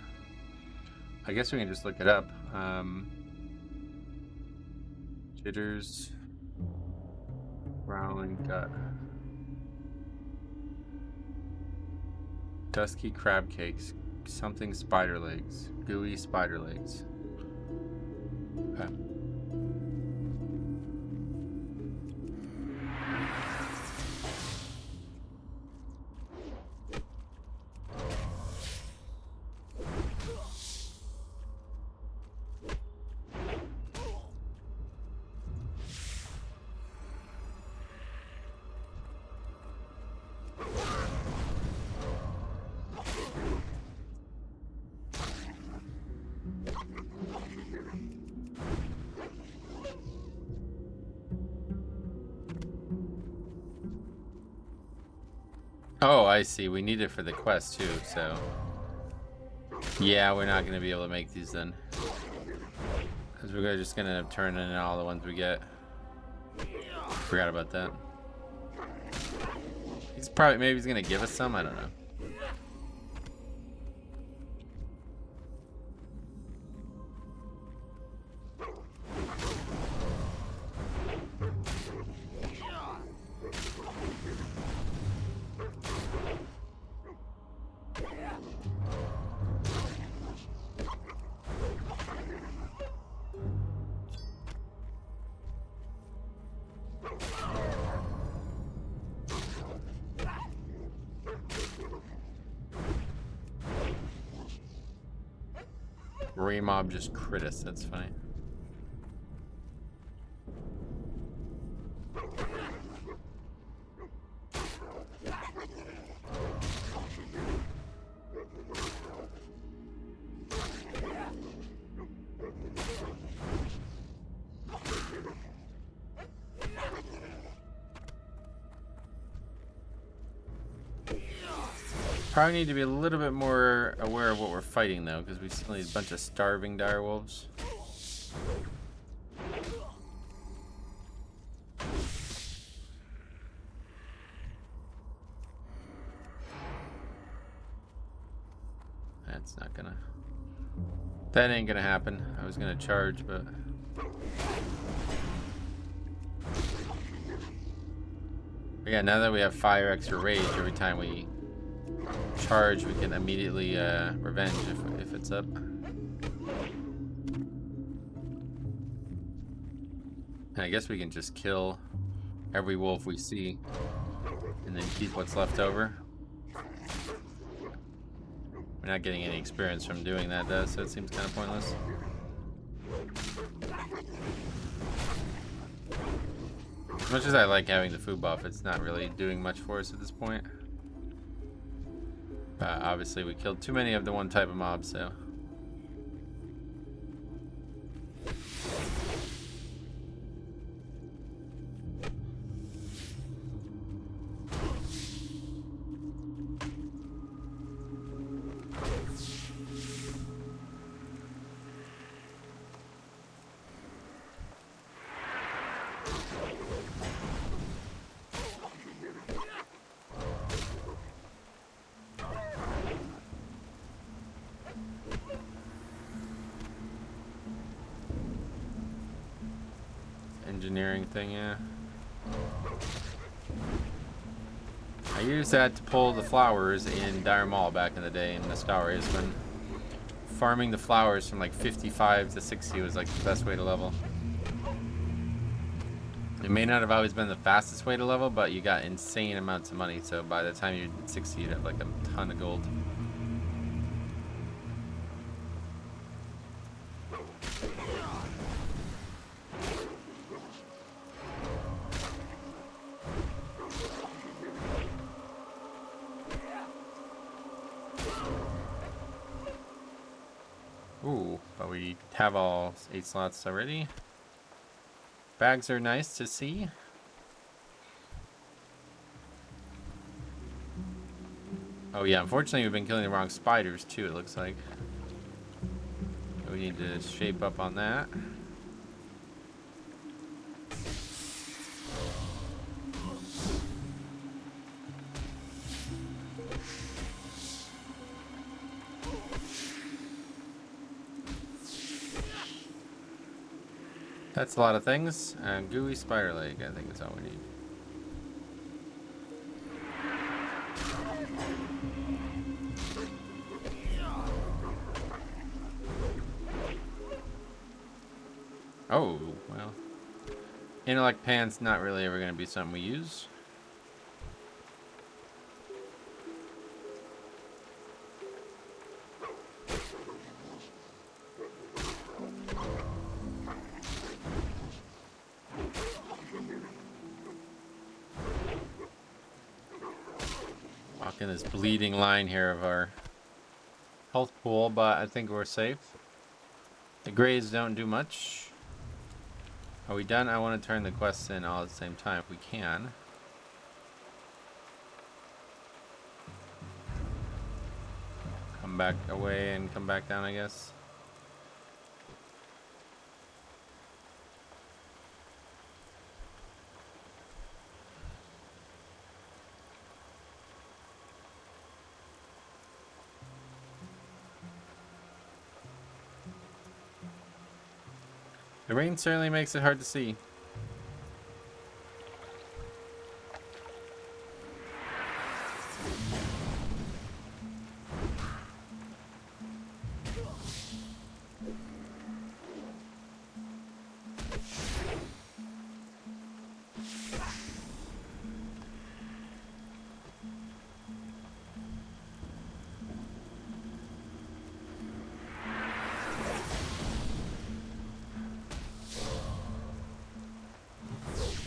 I guess we can just look it up. Jitters, growling gut, dusky crab cakes, something spider legs, gooey spider legs. Okay. Oh, I see. We need it for the quest too, so yeah, we're not gonna be able to make these then, because we're just gonna end up turning in all the ones we get. Forgot about that. Maybe he's gonna give us some. I don't know. Green mob just crit us. That's funny. Probably need to be a little bit more aware of what we're fighting, though, because we still need a bunch of starving direwolves. That's not gonna... That ain't gonna happen. I was gonna charge, but... But yeah, now that we have fire extra rage, every time we charge, we can immediately revenge if it's up. And I guess we can just kill every wolf we see and then keep what's left over. We're not getting any experience from doing that though, so it seems kind of pointless. As much as I like having the food buff, it's not really doing much for us at this point. Obviously we killed too many of the one type of mob, so... Engineering thing, yeah. I used that to pull the flowers in Dire Mall back in the day in the Star Race, when farming the flowers from like 55 to 60 was like the best way to level. It may not have always been the fastest way to level, but you got insane amounts of money, so by the time you succeed, you'd have like a ton of gold. Ooh, but we have all 8 slots already. Bags are nice to see. Oh yeah, unfortunately we've been killing the wrong spiders too, it looks like. We need to shape up on that. That's a lot of things. And gooey spider leg, I think is all we need. Oh, well. Intellect pants not really ever going to be something we use. Walking this bleeding line here of our health pool, but I think we're safe. The grays don't do much. Are we done? I want to turn the quests in all at the same time if we can. Come back away and come back down, I guess. The rain certainly makes it hard to see.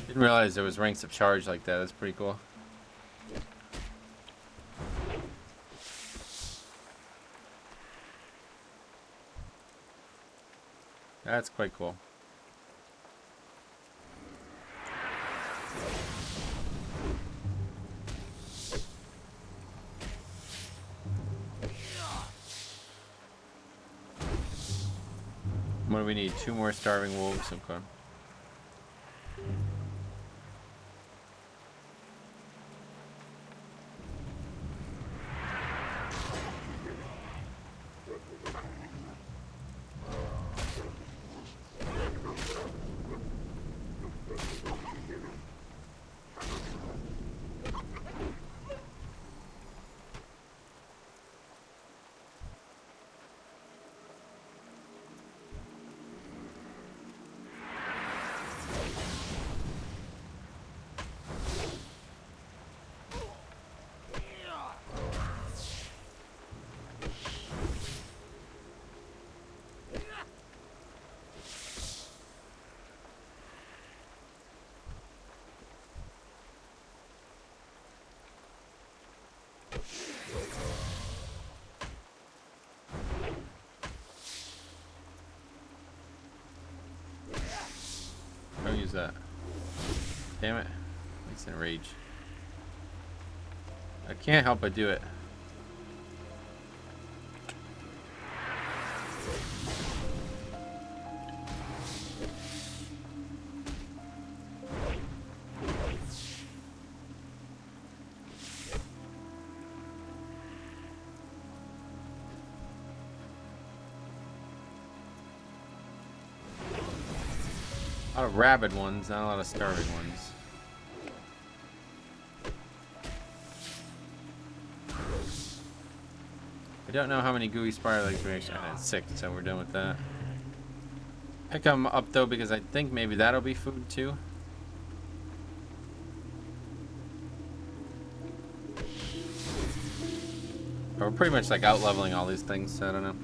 Didn't realize there was ranks of charge like that. That's pretty cool. That's quite cool. What do we need? 2 more starving wolves. Okay. Don't use that. Damn it. It's in rage. I can't help but do it. A lot of rabid ones, not a lot of starving ones. I don't know how many gooey spider legs we actually had. 6, so we're done with that. Pick them up though because I think maybe that'll be food too. But we're pretty much like out leveling all these things, so I don't know.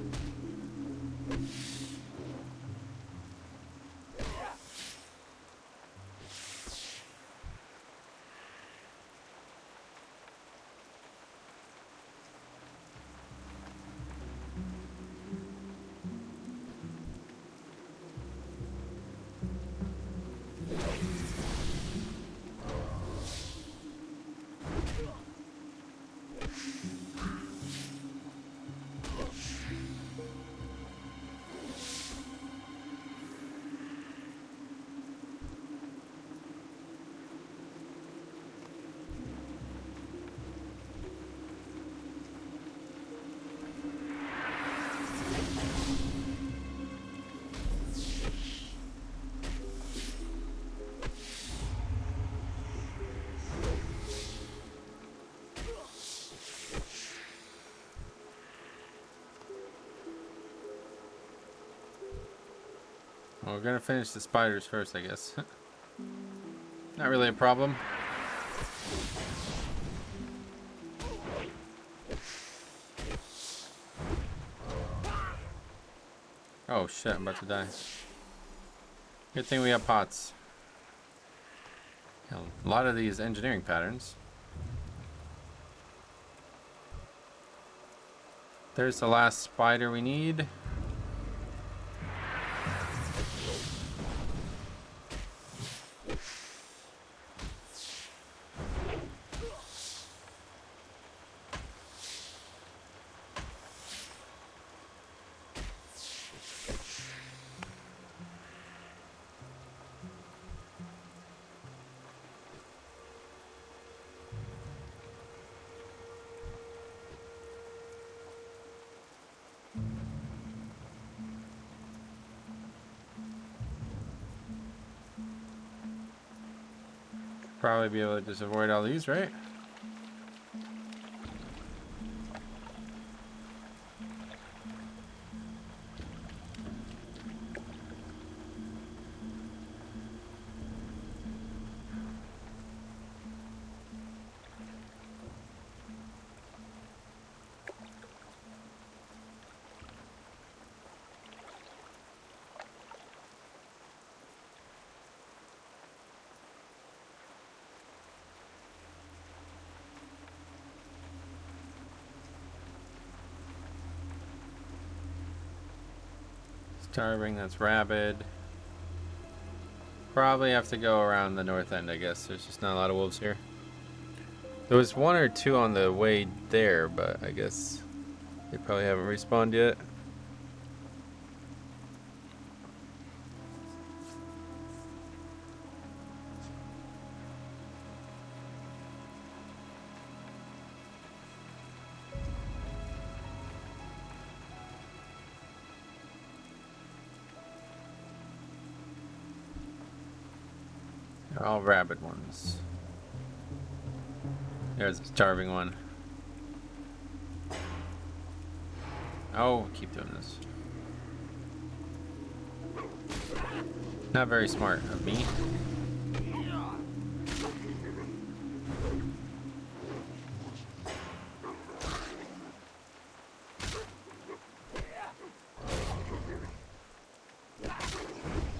Well, we're gonna finish the spiders first, I guess. Not really a problem. Oh shit, I'm about to die. Good thing we have pots. A lot of these engineering patterns. There's the last spider we need. Probably be able to just avoid all these, right? Starving, that's rabid. Probably have to go around the north end, I guess. There's just not a lot of wolves here. There was one or two on the way there, but I guess they probably haven't respawned yet. They're all rabid ones. There's a starving one. Oh, keep doing this. Not very smart of me.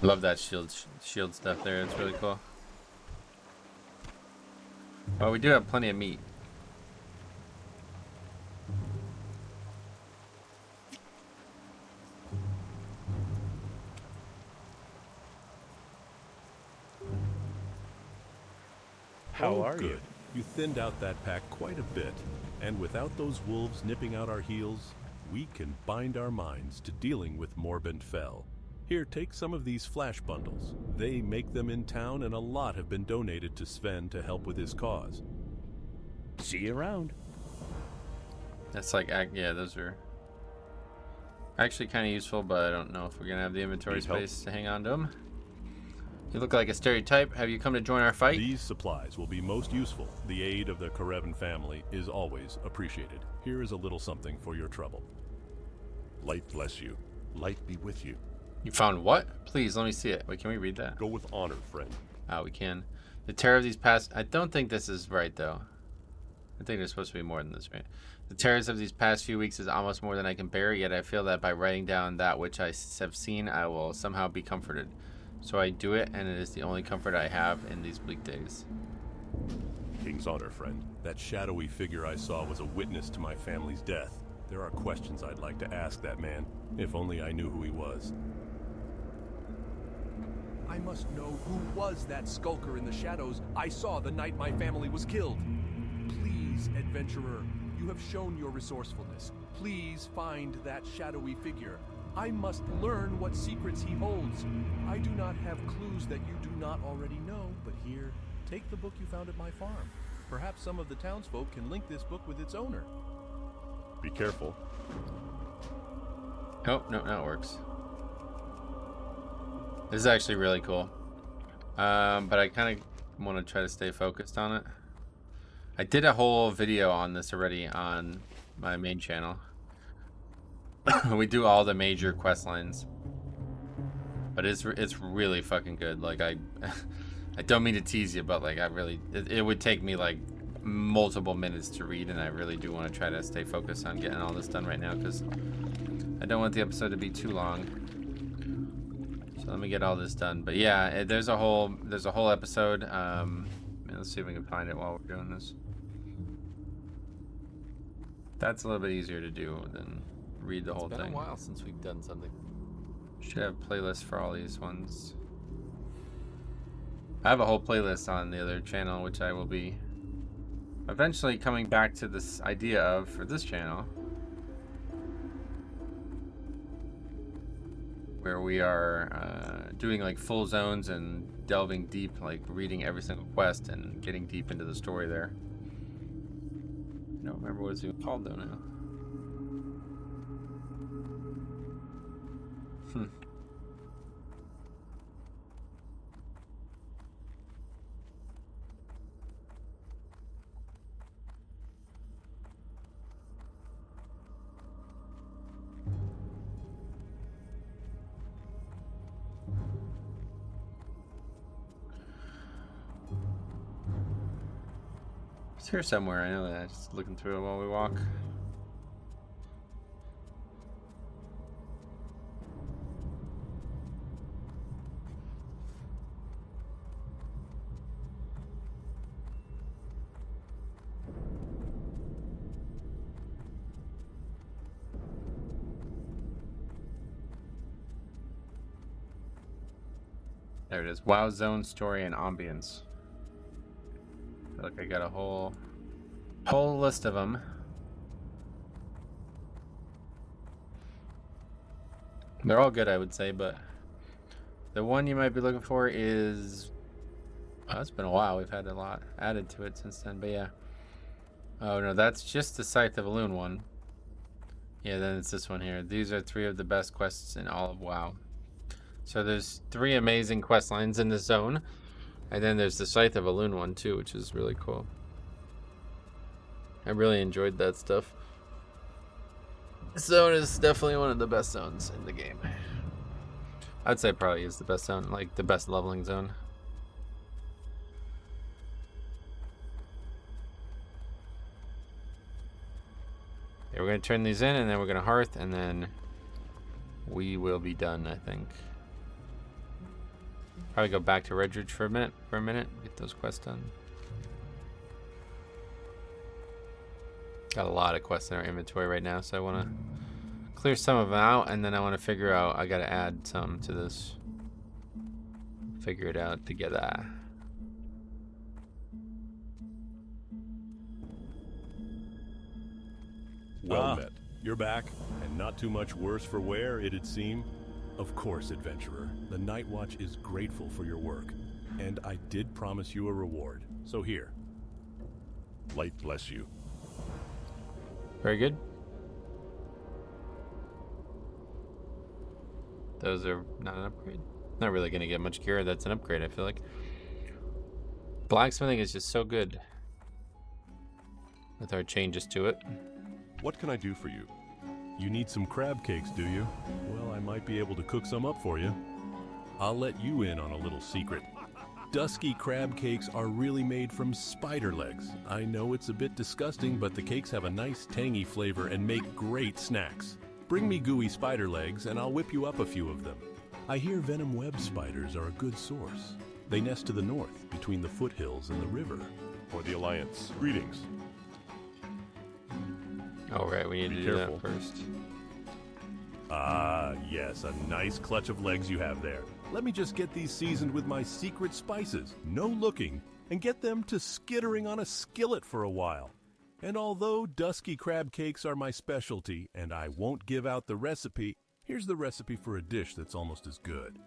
Love that shield stuff there. It's really cool. Well, we do have plenty of meat. How are good. you? You thinned out that pack quite a bit, and without those wolves nipping out our heels, we can bind our minds to dealing with Morbent Fell. Here, take some of these flash bundles. They make them in town, and a lot have been donated to Sven to help with his cause. See you around. That's like, yeah, those are actually kind of useful, but I don't know if we're gonna have the inventory Need help? space to hang on to them. You look like a stereotype. Have you come to join our fight? These supplies will be most useful. The aid of the Karevan family is always appreciated. Here is a little something for your trouble. Light bless you. Light be with you. You found what? Please, let me see it. Wait, can we read that? Go with honor, friend. Oh, we can. The terror of these past... I don't think this is right, though. I think there's supposed to be more than this, right? The terrors of these past few weeks is almost more than I can bear, yet I feel that by writing down that which I have seen, I will somehow be comforted. So I do it, and it is the only comfort I have in these bleak days. King's honor, friend. That shadowy figure I saw was a witness to my family's death. There are questions I'd like to ask that man, if only I knew who he was. I must know who was that skulker in the shadows I saw the night my family was killed. Please, adventurer, you have shown your resourcefulness. Please find that shadowy figure. I must learn what secrets he holds. I do not have clues that you do not already know, but here, take the book you found at my farm. Perhaps some of the townsfolk can link this book with its owner. Be careful. Oh, no, now it works. This is actually really cool. But I kind of want to try to stay focused on it. I did a whole video on this already on my main channel. We do all the major quest lines. But it's really fucking good. Like, I don't mean to tease you, but like, it would take me like multiple minutes to read, and I really do want to try to stay focused on getting all this done right now, because I don't want the episode to be too long. So let me get all this done. But yeah, there's a whole episode. Let's see if we can find it while we're doing this. That's a little bit easier to do than read the whole thing. It's been a while since we've done something. Should have playlists for all these ones. I have a whole playlist on the other channel, which I will be eventually coming back to this idea of for this channel, where we are doing like full zones and delving deep, like reading every single quest and getting deep into the story there. I don't remember what it's even called though now. It's here somewhere, I know that. Just looking through it while we walk. There it is. WoW Zone Story and Ambience. I feel like I got a whole list of them. They're all good, I would say, but the one you might be looking for is... Oh, it's been a while. We've had a lot added to it since then, but yeah. Oh, no, that's just the Scythe of Elune one. Yeah, then it's this one here. These are 3 of the best quests in all of WoW. So there's 3 amazing quest lines in this zone. And then there's the Scythe of Elune one too, which is really cool. I really enjoyed that stuff. This zone is definitely one of the best zones in the game. I'd say probably is the best zone, like the best leveling zone. Yeah, we're going to turn these in, and then we're going to hearth, and then we will be done, I think. Probably go back to Redridge for a minute, get those quests done. Got a lot of quests in our inventory right now, so I want to clear some of them out, and then I want to figure out, I got to add some to this. Figure it out together. Well met. You're back, and not too much worse for wear, it'd seem. Of course, adventurer. The Night Watch is grateful for your work, and I did promise you a reward. So here. Light bless you. Very good. Those are not an upgrade. Not really going to get much gear. That's an upgrade, I feel like. Blacksmithing is just so good with our changes to it. What can I do for you? You need some crab cakes, do you? Well, I might be able to cook some up for you. I'll let you in on a little secret. dusky crab cakes are really made from spider legs. I know it's a bit disgusting, but the cakes have a nice tangy flavor and make great snacks. Bring me gooey spider legs and I'll whip you up a few of them. I hear venom web spiders are a good source. They nest to the north, between the foothills and the river. For the Alliance, greetings. Oh, right, we need to do that first. Ah, yes, a nice clutch of legs you have there. Let me just get these seasoned with my secret spices, no looking, and get them to skittering on a skillet for a while. And although dusky crab cakes are my specialty, and I won't give out the recipe, here's the recipe for a dish that's almost as good.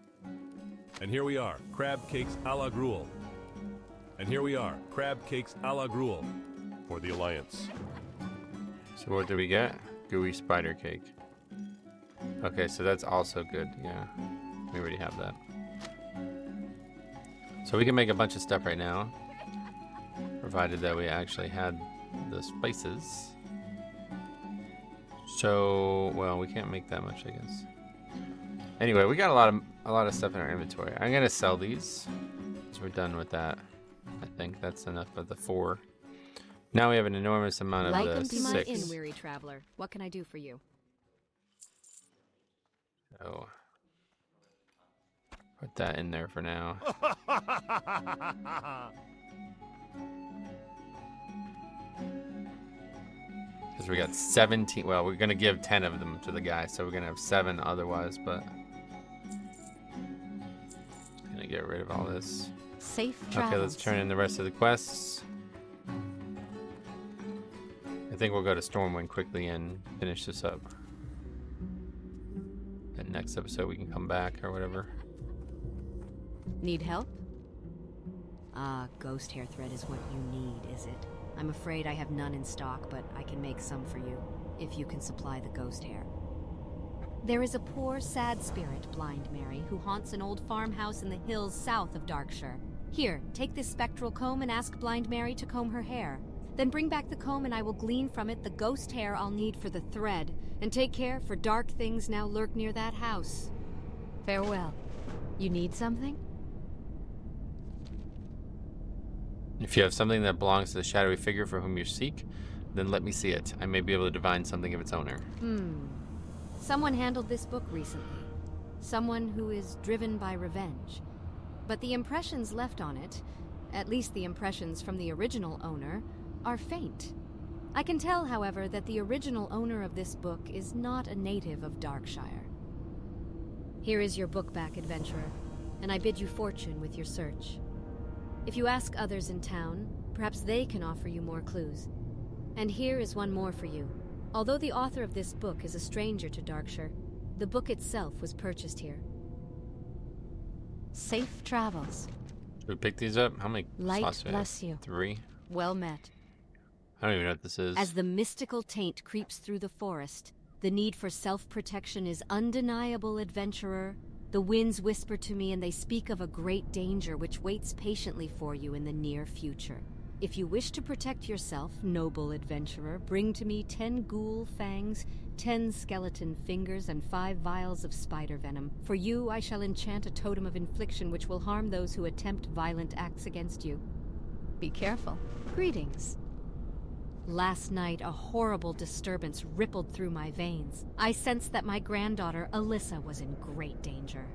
And here we are, crab cakes a la gruel. And here we are, crab cakes a la gruel. For the Alliance. So what do we get? Gooey spider cake. Okay, so that's also good, yeah. We already have that. So we can make a bunch of stuff right now, provided that we actually had the spices. So, well, we can't make that much, I guess. Anyway, we got a lot of stuff in our inventory. I'm gonna sell these, so we're done with that. I think that's enough of the 4. Now we have an enormous amount of Welcome the to my 6. inn, weary traveler. What can I do for you? So put that in there for now. Because we got 17. Well, we're gonna give 10 of them to the guy, so we're gonna have 7 otherwise. But gonna get rid of all this. Safe travels. Okay, let's turn in the rest of the quests. I think we'll go to Stormwind quickly and finish this up. And next episode we can come back or whatever. Need help? Ah, ghost hair thread is what you need, is it? I'm afraid I have none in stock, but I can make some for you, if you can supply the ghost hair. There is a poor, sad spirit, Blind Mary, who haunts an old farmhouse in the hills south of Darkshire. Here, take this spectral comb and ask Blind Mary to comb her hair. Then bring back the comb and I will glean from it the ghost hair I'll need for the thread. And take care, for dark things now lurk near that house. Farewell. You need something? If you have something that belongs to the shadowy figure for whom you seek, then let me see it. I may be able to divine something of its owner. Someone handled this book recently. Someone who is driven by revenge. But the impressions left on it, at least the impressions from the original owner, are faint. I can tell, however, that the original owner of this book is not a native of Darkshire. Here is your book back, adventurer, and I bid you fortune with your search. If you ask others in town, perhaps they can offer you more clues. And here is one more for you. Although the author of this book is a stranger to Darkshire, the book itself was purchased here. Safe travels. Should we pick these up? How many Light slots do we have? bless you. 3? Well met. I don't even know what this is. As the mystical taint creeps through the forest, the need for self-protection is undeniable, adventurer. The winds whisper to me and they speak of a great danger which waits patiently for you in the near future. If you wish to protect yourself, noble adventurer, bring to me 10 ghoul fangs, 10 skeleton fingers, and 5 vials of spider venom. For you, I shall enchant a totem of infliction which will harm those who attempt violent acts against you. Be careful. Greetings. Last night, a horrible disturbance rippled through my veins. I sensed that my granddaughter, Alyssa, was in great danger.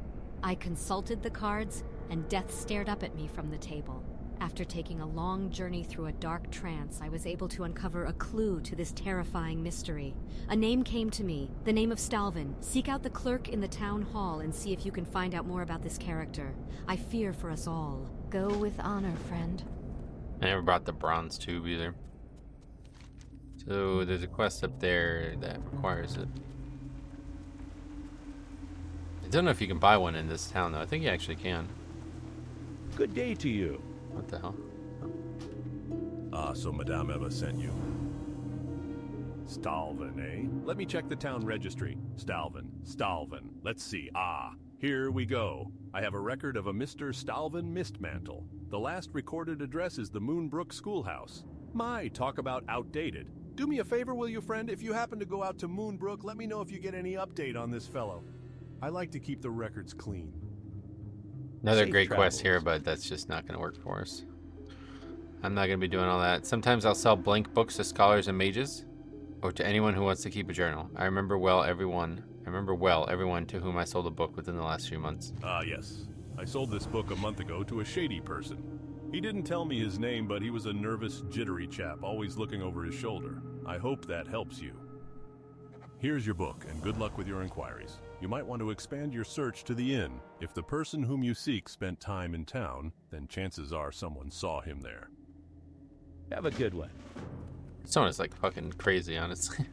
I consulted the cards, and death stared up at me from the table. After taking a long journey through a dark trance, I was able to uncover a clue to this terrifying mystery. A name came to me, the name of Stalvin. Seek out the clerk in the town hall and see if you can find out more about this character. I fear for us all. Go with honor, friend. I never brought the bronze tube either. So there's a quest up there that requires it. I don't know if you can buy one in this town though. I think you actually can. Good day to you. What the hell? Ah, so Madame Eva sent you. Stalvin, eh? Let me check the town registry. Stalvin. Let's see. Ah, here we go. I have a record of a Mr. Stalvin Mistmantle. The last recorded address is the Moonbrook Schoolhouse. My, talk about outdated. Do me a favor, will you, friend? If you happen to go out to Moonbrook, let me know if you get any update on this fellow. I like to keep the records clean. Another Safe great quest here, travels. but that's just not going to work for us. I'm not going to be doing all that. Sometimes I'll sell blank books to scholars and mages, or to anyone who wants to keep a journal. I remember well everyone to whom I sold a book within the last few months. Ah, yes. I sold this book a month ago to a shady person. He didn't tell me his name, but he was a nervous, jittery chap, always looking over his shoulder. I hope that helps you. Here's your book, and good luck with your inquiries. You might want to expand your search to the inn. If the person whom you seek spent time in town, then chances are someone saw him there. Have a good one. Someone is like fucking crazy, honestly.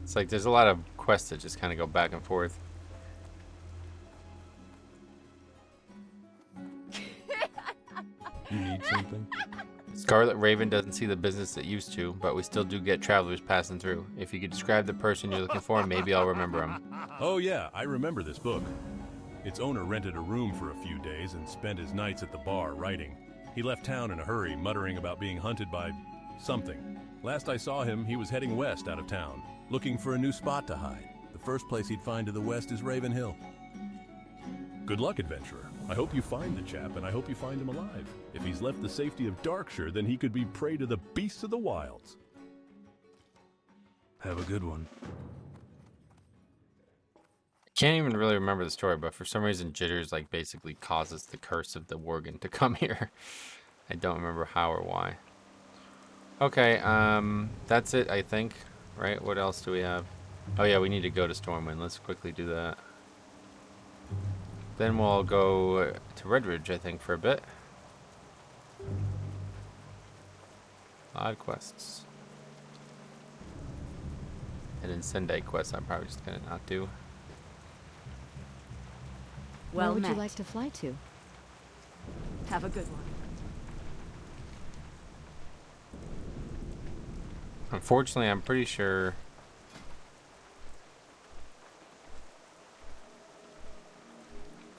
It's like there's a lot of quests that just kind of go back and forth. You need something? Scarlet Raven doesn't see the business it used to, but we still do get travelers passing through. If you could describe the person you're looking for, maybe I'll remember him. Oh yeah, I remember this book. Its owner rented a room for a few days and spent his nights at the bar writing. He left town in a hurry, muttering about being hunted by something. Last I saw him, he was heading west out of town, looking for a new spot to hide. The first place he'd find to the west is Raven Hill. Good luck, adventurer. I hope you find the chap, and I hope you find him alive. If he's left the safety of Darkshire, then he could be prey to the beasts of the wilds. Have a good one. I can't even really remember the story, but for some reason Jitters like basically causes the curse of the Worgen to come here. I don't remember how or why. Okay, that's it, I think. Right? What else do we have? Oh yeah, we need to go to Stormwind. Let's quickly do that. Then we'll go to Redridge, I think, for a bit. Odd quests. And then Sendai quests I'm probably just gonna not do. Where would you like to fly to? Have a good one. Unfortunately, I'm pretty sure...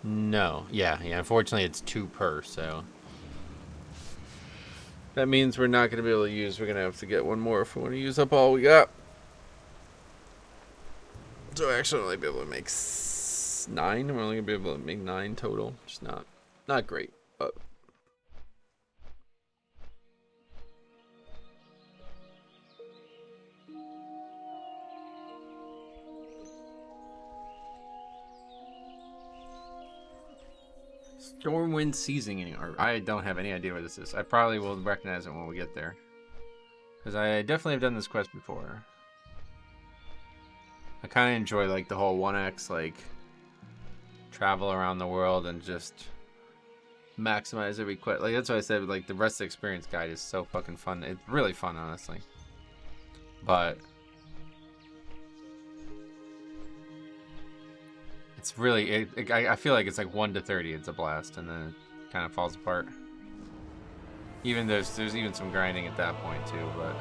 No. Yeah, unfortunately it's 2 per, so... That means we're not going to be able to use... We're going to have to get one more if we want to use up all we got. So actually only be able to make 9. We're only going to be able to make 9 total. Which is not great, but... Stormwind Seasoning. I don't have any idea what this is. I probably will recognize it when we get there. Because I definitely have done this quest before. I kind of enjoy like the whole 1x like travel around the world and just maximize every quest. Like that's what I said, like the rest of the experience guide is so fucking fun. It's really fun, honestly. But it's really, I feel like it's like 1 to 30, it's a blast, and then it kind of falls apart. Even there's even some grinding at that point too, but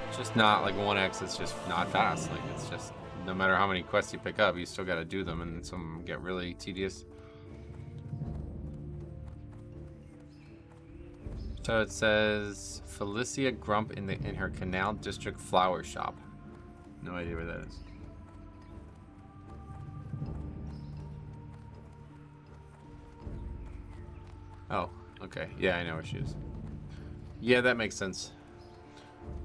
it's just not like 1x. It's just not fast. Like it's just no matter how many quests you pick up, you still got to do them, and some of them get really tedious. So it says Felicia Grump in her Canal District flower shop. No idea where that is. Oh, okay. Yeah, I know where she is. Yeah, that makes sense.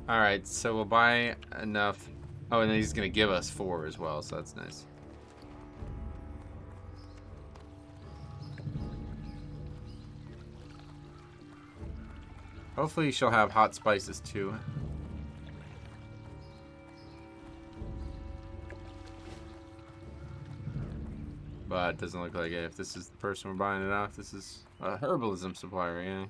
Alright, so we'll buy enough. Oh, and then he's going to give us 4 as well, so that's nice. Hopefully she'll have hot spices too. But it doesn't look like it. If this is the person we're buying it off, this is a herbalism supplier, yeah.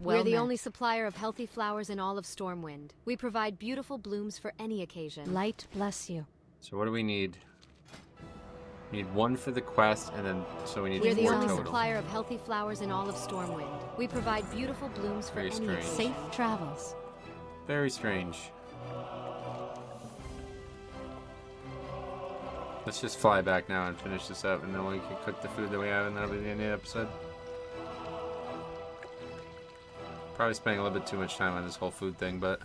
We're the only supplier of healthy flowers in all of Stormwind. We provide beautiful blooms for any occasion. Light bless you. So what do we need? We need 1 for the quest, and then so we need 4 We're the total. only supplier of healthy flowers in all of Stormwind. We provide beautiful blooms for Very any strange. occasion. Safe travels. Very strange. Let's just fly back now and finish this up, and then we can cook the food that we have, and that'll be the end of the episode. Probably spending a little bit too much time on this whole food thing, but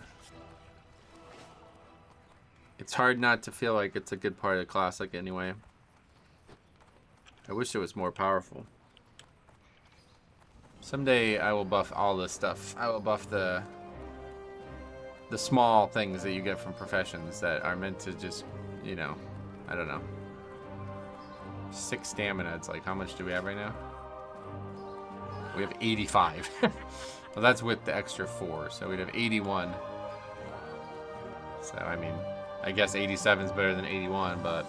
it's hard not to feel like it's a good part of the classic anyway. I wish it was more powerful. Someday I will buff all this stuff. I will buff the small things that you get from professions that are meant to just, you know, I don't know. 6 stamina. It's like, how much do we have right now? We have 85. Well, that's with the extra 4, so we'd have 81. So, I mean, I guess 87 is better than 81, but...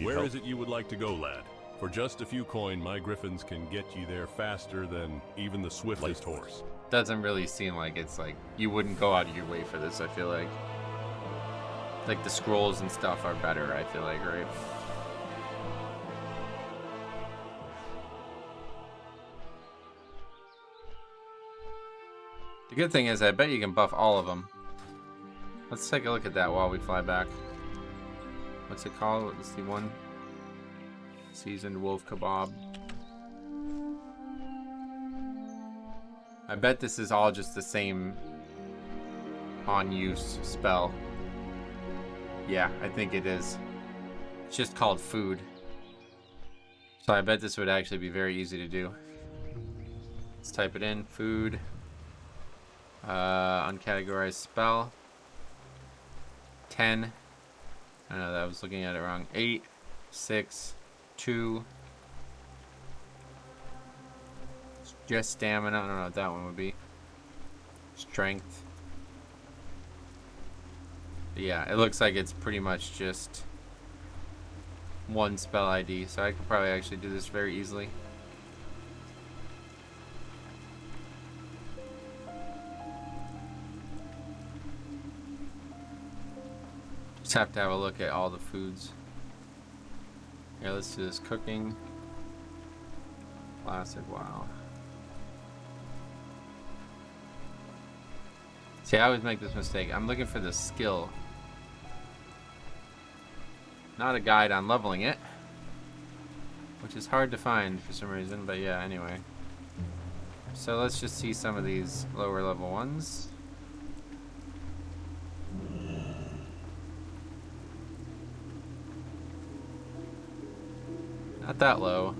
Where is it you would like to go, lad? For just a few coin, my griffins can get you there faster than even the swiftest horse. Doesn't really seem like it's like you wouldn't go out of your way for this. I feel like the scrolls and stuff are better. I feel like, right? The good thing is I bet you can buff all of them. Let's take a look at that while we fly back. What's it called? Let's see, one. Seasoned wolf kebab. I bet this is all just the same on-use spell. Yeah, I think it is. It's just called food. So I bet this would actually be very easy to do. Let's type it in. Food. Uncategorized spell. 10. I know that I was looking at it wrong. 8, 6, 2. Just stamina. I don't know what that one would be. Strength. But yeah, it looks like it's pretty much just one spell ID, so I could probably actually do this very easily. Just have to have a look at all the foods. Here, let's do this cooking. Classic, wow. See, I always make this mistake. I'm looking for the skill. Not a guide on leveling it. Which is hard to find for some reason, but yeah, anyway. So let's just see some of these lower level ones. Not that low.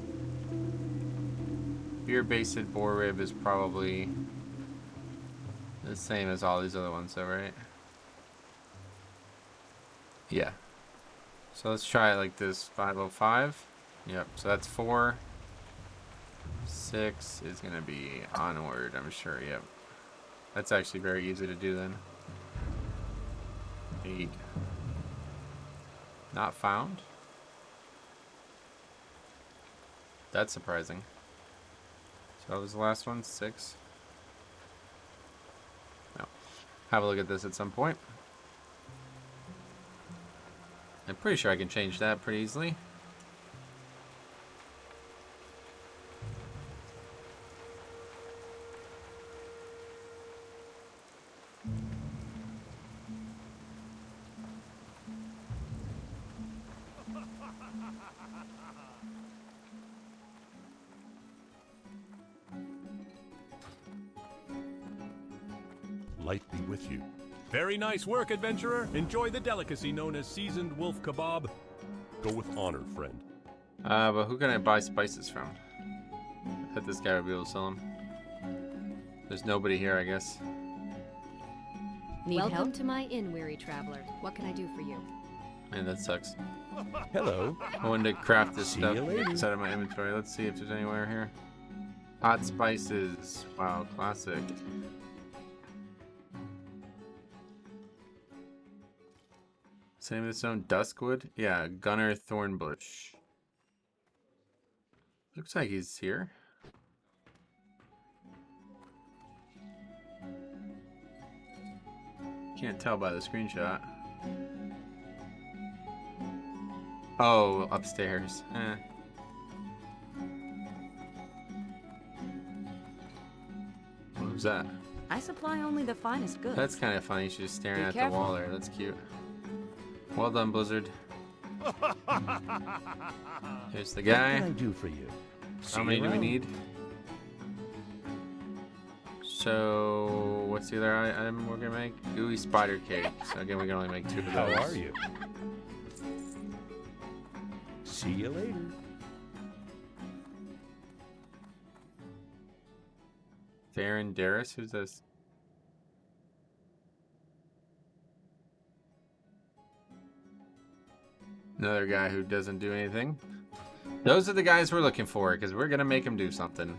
Beer-basted boar rib is probably the same as all these other ones, though, right? Yeah. So let's try it like this. 505. Yep. So that's 4. 6 is gonna be onward, I'm sure. Yep. That's actually very easy to do then. 8. Not found. That's surprising. So that was the last one. 6. No. Have a look at this at some point. I'm pretty sure I can change that pretty easily. Light be with you. Very nice work, adventurer. Enjoy the delicacy known as seasoned wolf kebab. Go with honor, friend. But who can I buy spices from? I bet this guy would be able to sell them. There's nobody here, I guess. Welcome to my inn, weary traveler. What can I do for you? Man, that sucks. Hello. I wanted to craft this See stuff you later. inside of my inventory. Let's see if there's anywhere here. Hot spices. Wow, classic. Same as its own Duskwood? Yeah, Gunner Thornbush. Looks like he's here. Can't tell by the screenshot. Oh, upstairs. What was that? I supply only the finest goods. That's kind of funny. She's just staring Be at careful. the wall there. That's cute. Well done, Blizzard. Here's the What guy. can I do for you? How many do we need? So, what's the other item we're gonna make? Gooey spider cake. So again, we can only make 2 of those. How are you? See you later. Farron Darris? Who's this? Another guy who doesn't do anything. Those are the guys we're looking for, because we're going to make them do something.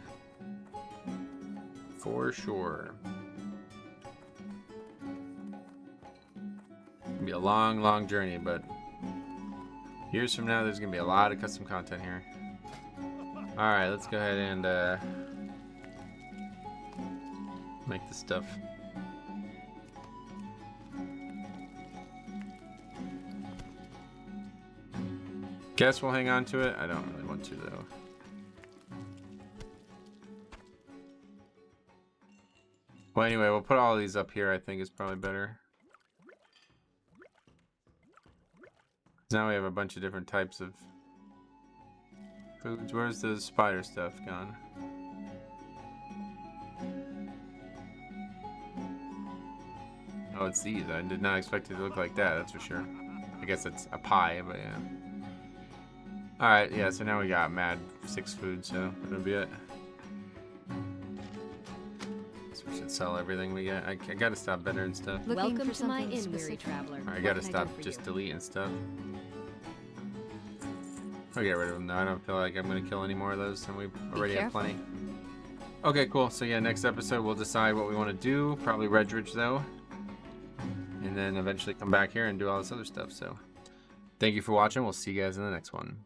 For sure. It'll be a long, long journey, but years from now, there's going to be a lot of custom content here. Alright, let's go ahead and make the stuff. Guess we'll hang on to it. I don't really want to, though. Well, anyway, we'll put all these up here. I think is probably better. Now we have a bunch of different types of foods. Where's the spider stuff gone? Oh, it's these. I did not expect it to look like that, that's for sure. I guess it's a pie, but yeah. Alright, yeah, so now we got mad 6 food, so that'll be it. So we should sell everything we get. I gotta stop bettering stuff. Welcome to my inn, weary traveler. I gotta stop just deleting stuff. I'll get rid of them though. I don't feel like I'm gonna kill any more of those, and we already have plenty. Okay, cool. So yeah, next episode we'll decide what we want to do. Probably Redridge though. And then eventually come back here and do all this other stuff. So thank you for watching. We'll see you guys in the next one.